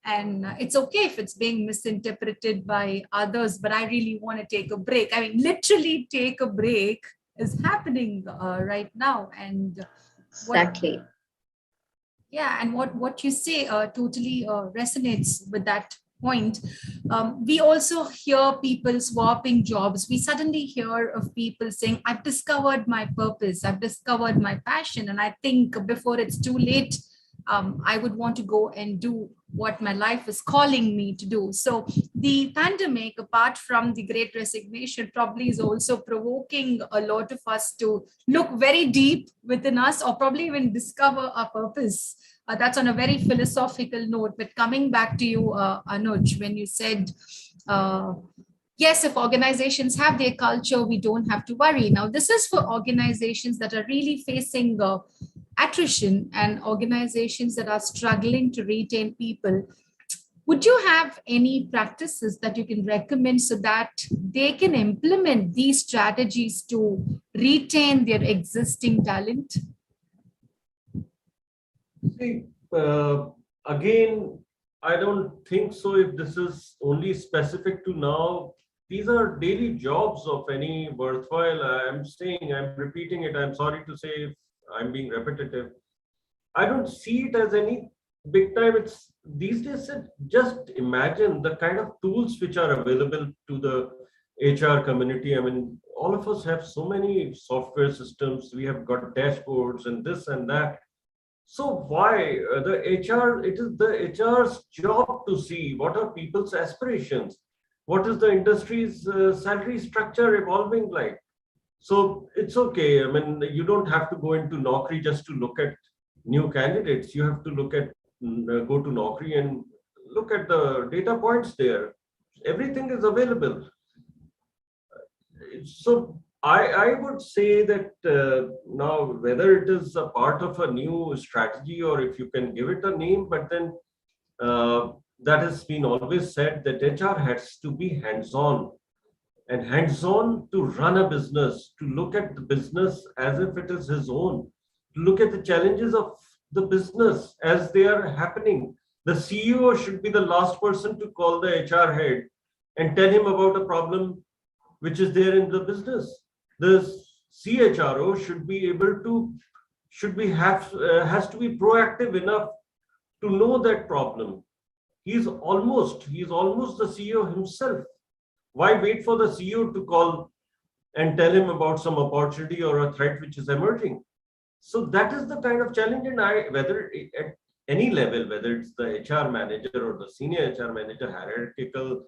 and it's okay if it's being misinterpreted by others, but I really want to take a break. I mean, literally take a break is happening right now. And Exactly. and what you say totally resonates with that point. We also hear people swapping jobs. We suddenly hear of people saying, I've discovered my purpose, I've discovered my passion, and I think before it's too late, I would want to go and do what my life is calling me to do. So the pandemic, apart from the Great Resignation, probably is also provoking a lot of us to look very deep within us, or probably even discover our purpose. That's on a very philosophical note. But coming back to you, Anuj, when you said, yes, if organizations have their culture, we don't have to worry. Now, this is for organizations that are really facing attrition and organizations that are struggling to retain people. Would you have any practices that you can recommend so that they can implement these strategies to retain their existing talent? See, again, I don't think so. If this is only specific to now, these are daily jobs of any worthwhile. I'm saying, I'm repeating it. I'm sorry to say if I'm being repetitive. I don't see it as any big time. It's these days, just imagine the kind of tools which are available to the HR community. I mean, all of us have so many software systems. We have got dashboards and this and that. So why the HR? It is the HR's job to see what are people's aspirations, what is the industry's salary structure evolving like. So it's okay. I mean, you don't have to go into Naukri just to look at new candidates. You have to look at go to Naukri and look at the data points there. Everything is available. So I would say that now whether it is a part of a new strategy or if you can give it a name, but then that has been always said that HR has to be hands-on, and hands-on to run a business, to look at the business as if it is his own, to look at the challenges of the business as they are happening. The CEO should be the last person to call the HR head and tell him about a problem which is there in the business. The CHRO should be able to, has to be proactive enough to know that problem. He's almost the CEO himself. Why wait for the CEO to call and tell him about some opportunity or a threat which is emerging? So that is the kind of challenge, and whether at any level, whether it's the HR manager or the senior HR manager, hierarchical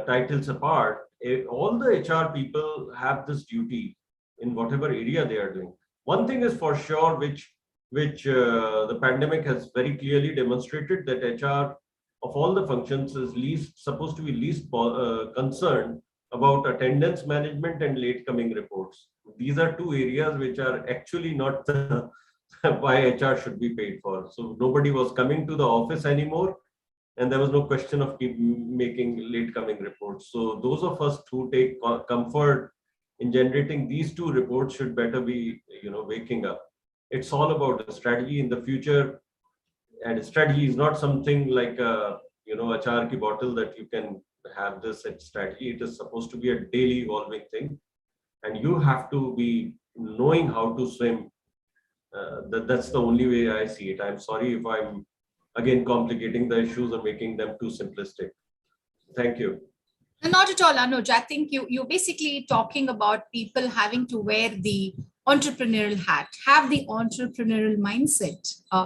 titles apart, all the HR people have this duty in whatever area they are doing. One thing is for sure, which the pandemic has very clearly demonstrated, that HR of all the functions is supposed to be least concerned about attendance management and late coming reports. These are two areas which are actually not why HR should be paid for. So nobody was coming to the office anymore, and there was no question of making late coming reports. So those of us who take comfort in generating these two reports should better be, waking up. It's all about a strategy in the future, and strategy is not something like a char ki bottle that you can have this strategy. It is supposed to be a daily evolving thing, and you have to be knowing how to swim. That's the only way I see it. I'm sorry if I'm again complicating the issues or making them too simplistic. Thank you. Not at all, Anuj. I think you're basically talking about people having to wear the entrepreneurial hat, have the entrepreneurial mindset,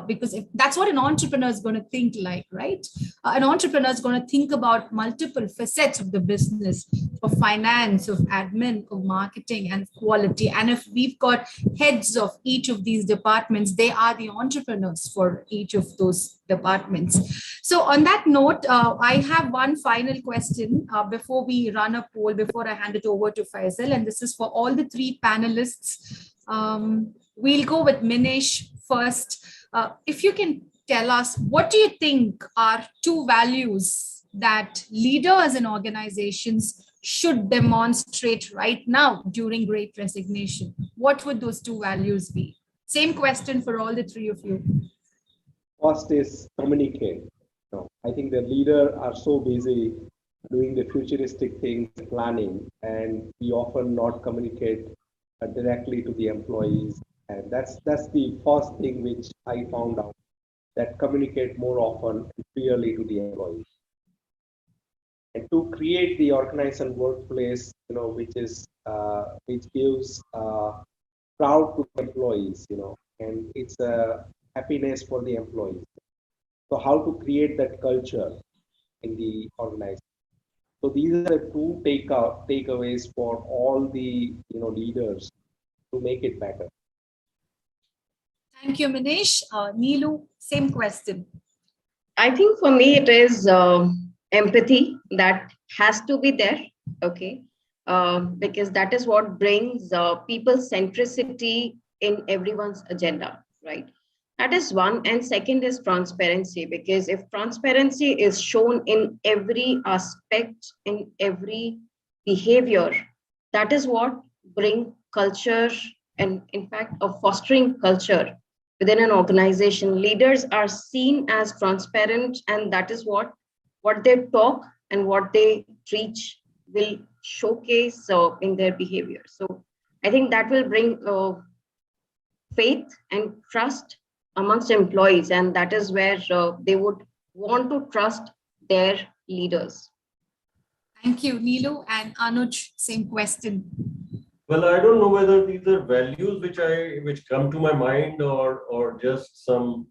because if that's what an entrepreneur is going to think like, right? An entrepreneur is going to think about multiple facets of the business, of finance, of admin, of marketing, and quality. And if we've got heads of each of these departments, they are the entrepreneurs for each of those departments. So on that note, I have one final question before we run a poll, before I hand it over to Faisal, and this is for all the three panelists. We'll go with Minish first. If you can tell us, what do you think are two values that leaders in organizations should demonstrate right now during Great Resignation? What would those two values be? Same question for all the three of you. First is communicate. I think the leaders are so busy doing the futuristic things, planning, and we often not communicate directly to the employees. And that's the first thing which I found out, that communicate more often and clearly to the employees. And to create the organization workplace, which gives proud to employees, and it's a happiness for the employees. So how to create that culture in the organization? So these are the two takeaways for all the leaders to make it better. Thank you, Manish. Neelu, same question. I think for me, it is empathy that has to be there, okay? Because that is what brings people centricity in everyone's agenda, right? That is one. And second is transparency, because if transparency is shown in every aspect, in every behavior, that is what bring culture and in fact of fostering culture within an organization. Leaders are seen as transparent, and that is what they talk and what they preach will showcase in their behavior. So I think that will bring faith and trust amongst employees, and that is where they would want to trust their leaders. Thank you, Neelu. And Anuj, same question. Well, I don't know whether these are values which come to my mind, or just some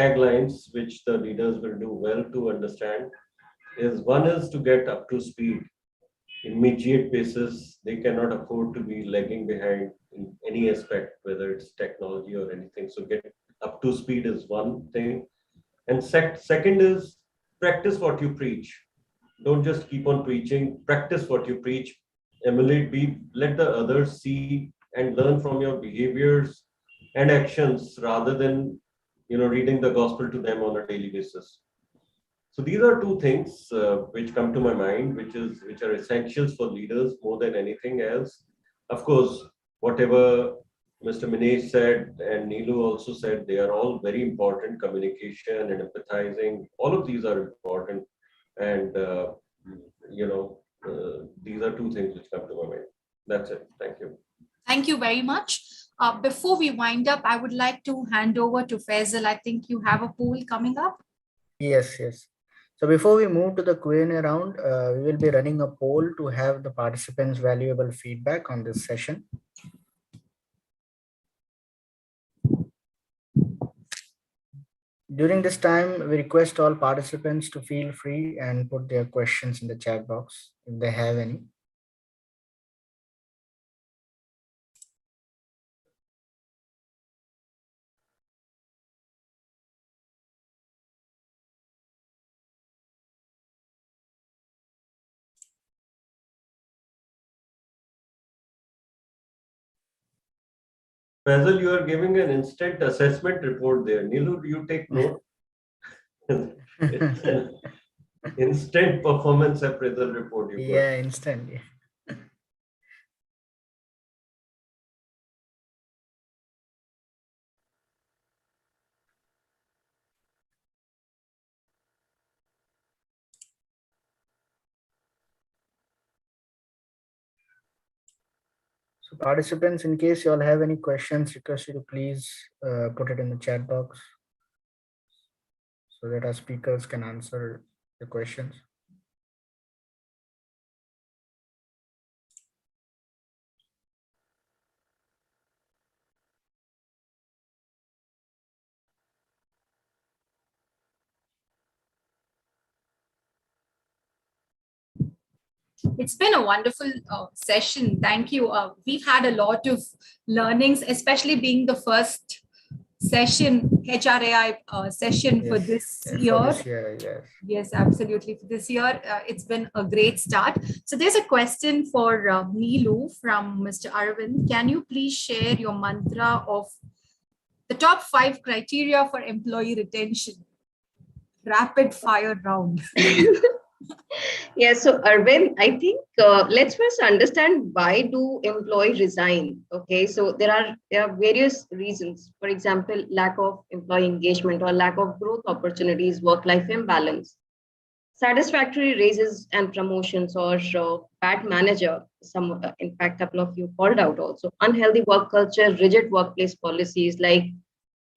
taglines which the leaders will do well to understand. One is to get up to speed, immediate basis. They cannot afford to be lagging behind in any aspect, whether it's technology or anything. So get up to speed is one thing. And second is practice what you preach. Don't just keep on preaching, practice what you preach. Emulate, let the others see and learn from your behaviors and actions rather than reading the gospel to them on a daily basis. So these are two things which come to my mind, which are essentials for leaders more than anything else. Of course, whatever Mr. Minesh said and Neelu also said, they are all very important. Communication and empathizing, all of these are important. And these are two things which come to my mind. That's it. Thank you. Thank you very much. Before we wind up, I would like to hand over to Faisal. I think you have a poll coming up. Yes. So before we move to the Q&A round, we will be running a poll to have the participants' valuable feedback on this session. During this time, we request all participants to feel free and put their questions in the chat box if they have any. Faisal, you are giving an instant assessment report there. Neelu, do you take note? It's an instant performance appraisal report you got. Yeah, instantly. So participants, in case you all have any questions, request you to please put it in the chat box so that our speakers can answer the questions. It's been a wonderful session. Thank you. We've had a lot of learnings, especially being the first session, HRAI session for this year. For this year, yes. Yes, absolutely. For this year, it's been a great start. So there's a question for Neelu from Mr. Arvind. Can you please share your mantra of The top 5 criteria for employee retention. Rapid fire round. Yeah, so Arvind, I think let's first understand why do employees resign. Okay, so there are various reasons. For example, lack of employee engagement or lack of growth opportunities, work-life imbalance, satisfactory raises and promotions, or bad manager. Some, in fact, couple of you called out also unhealthy work culture, rigid workplace policies. Like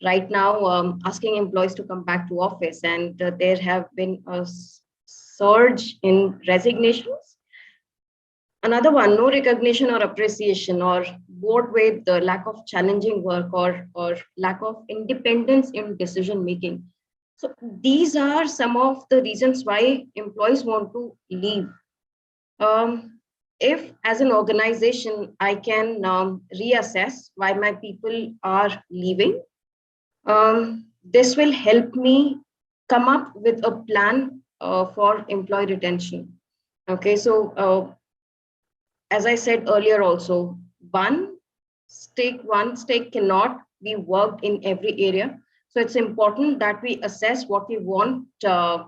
right now, asking employees to come back to office, and there have been a surge in resignations. Another one, no recognition or appreciation, or bored with the lack of challenging work, or lack of independence in decision making. So these are some of the reasons why employees want to leave. If as an organization, I can reassess why my people are leaving, this will help me come up with a plan for employee retention. Okay, so as I said earlier also, one stake cannot be worked in every area. So it's important that we assess what we want to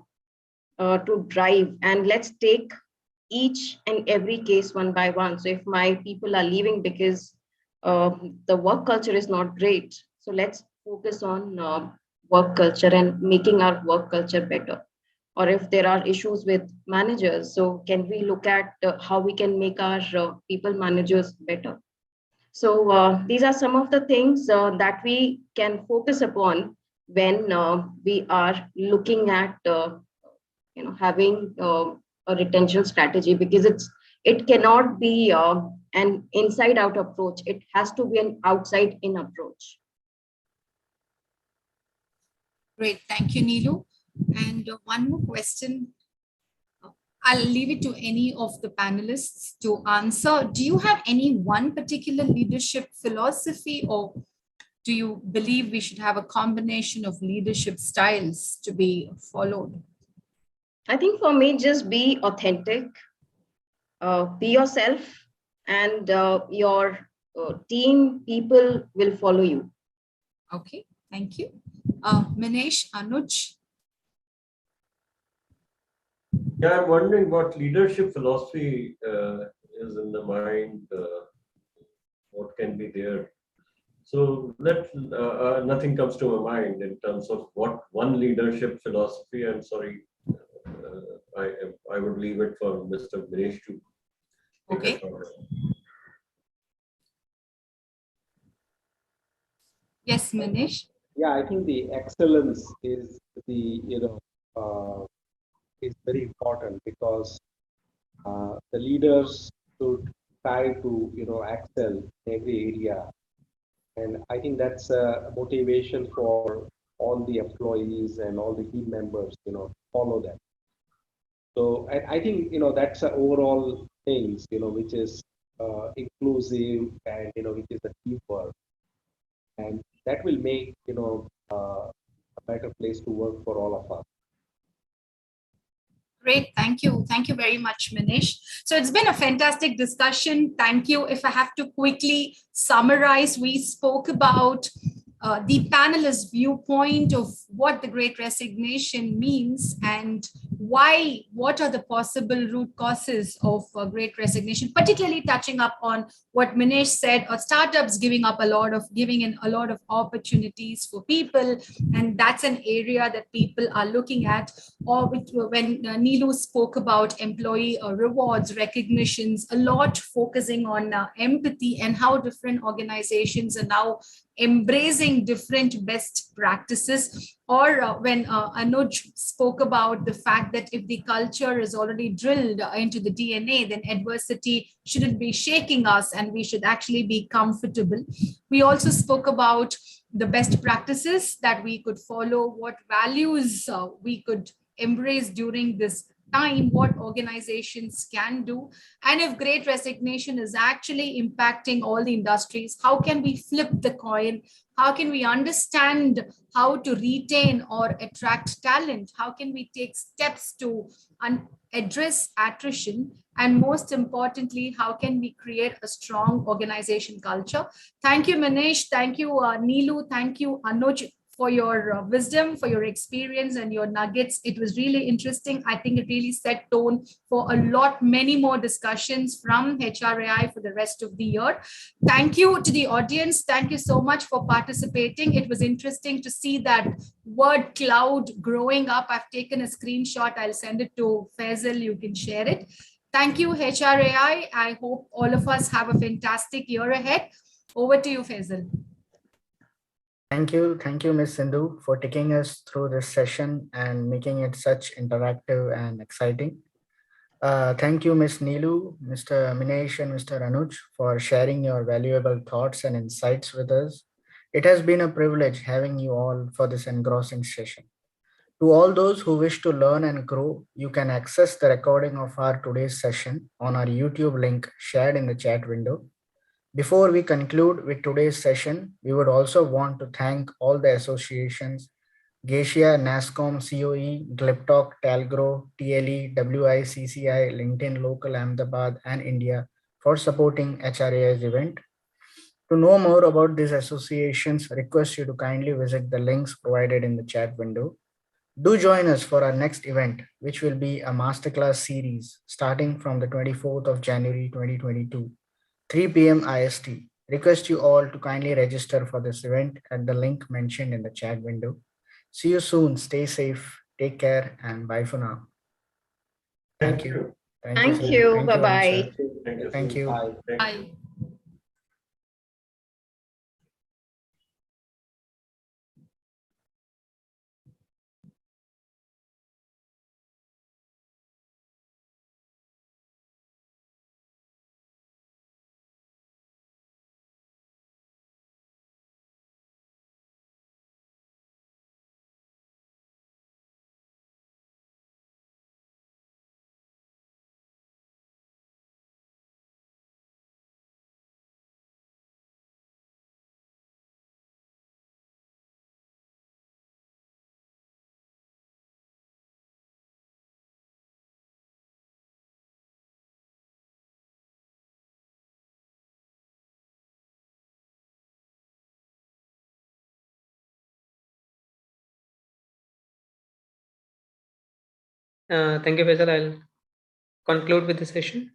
drive, and let's take each and every case one by one. So if my people are leaving because the work culture is not great, so let's focus on work culture and making our work culture better. Or if there are issues with managers, so can we look at how we can make our people managers better? So these are some of the things that we can focus upon when we are looking at having a retention strategy, because it cannot be an inside out approach. It has to be an outside in approach. Great. Thank you, Neelu. And one more question. I'll leave it to any of the panelists to answer. Do you have any one particular leadership philosophy, or do you believe we should have a combination of leadership styles to be followed? I think for me, just be authentic, be yourself, and your team people will follow you. Okay, thank you. Manish, Anuj. Yeah, I'm wondering what leadership philosophy is in the mind. What can be there? So nothing comes to my mind in terms of what one leadership philosophy. I'm sorry, I would leave it for Mr. Dinesh to. Okay. Yes, Manish. Yeah, I think the excellence is the is very important, because the leaders should try to excel in every area, and I think that's a motivation for all the employees and all the team members, follow them. So I think that's an overall things, which is inclusive, and which is a teamwork, and that will make a better place to work for all of us. Great. Thank you. Thank you very much, Manish. So it's been a fantastic discussion. Thank you. If I have to quickly summarize, we spoke about the panelist viewpoint of what the Great Resignation means and what are the possible root causes of Great Resignation, particularly touching up on what Manish said, startups giving in a lot of opportunities for people. And that's an area that people are looking at. Or when Neelu spoke about employee rewards, recognitions, a lot focusing on empathy and how different organizations are now embracing different best practices. Or when Anuj spoke about the fact that if the culture is already drilled into the DNA, then adversity shouldn't be shaking us and we should actually be comfortable. We also spoke about the best practices that we could follow, what values we could embrace during this time, what organizations can do, and if Great Resignation is actually impacting all the industries, how can we flip the coin? How can we understand how to retain or attract talent? How can we take steps to address attrition? and most importantly, how can we create a strong organization culture. Thank you, Manish. Thank you, Neelu. Thank you, Anuj, for your wisdom, for your experience and your nuggets. It was really interesting. I think it really set tone for many more discussions from HRAI for the rest of the year. Thank you to the audience. Thank you so much for participating. It was interesting to see that word cloud growing up. I've taken a screenshot. I'll send it to Faisal. You can share it. Thank you, HRAI. I hope all of us have a fantastic year ahead. Over to you, Faisal. Thank you, Ms. Sindhu, for taking us through this session and making it such interactive and exciting. Thank you, Ms. Neelu, Mr. Minesh, and Mr. Anuj for sharing your valuable thoughts and insights with us. It has been a privilege having you all for this engrossing session. To all those who wish to learn and grow, you can access the recording of our today's session on our YouTube link shared in the chat window. Before we conclude with today's session, we would also want to thank all the associations, Geisha, NASCOM, COE, Gliptalk, Talgro, TLE, WICCI, LinkedIn Local Ahmedabad and India for supporting HRAI's event. To know more about these associations, request you to kindly visit the links provided in the chat window. Do join us for our next event, which will be a masterclass series starting from the 24th of January 2022. 3 p.m. IST. Request you all to kindly register for this event at the link mentioned in the chat window. See you soon. Stay safe. Take care and bye for now. Thank you. Thank you. Bye-bye. Thank you. Bye. Thank you, Faisal. I'll conclude with the session.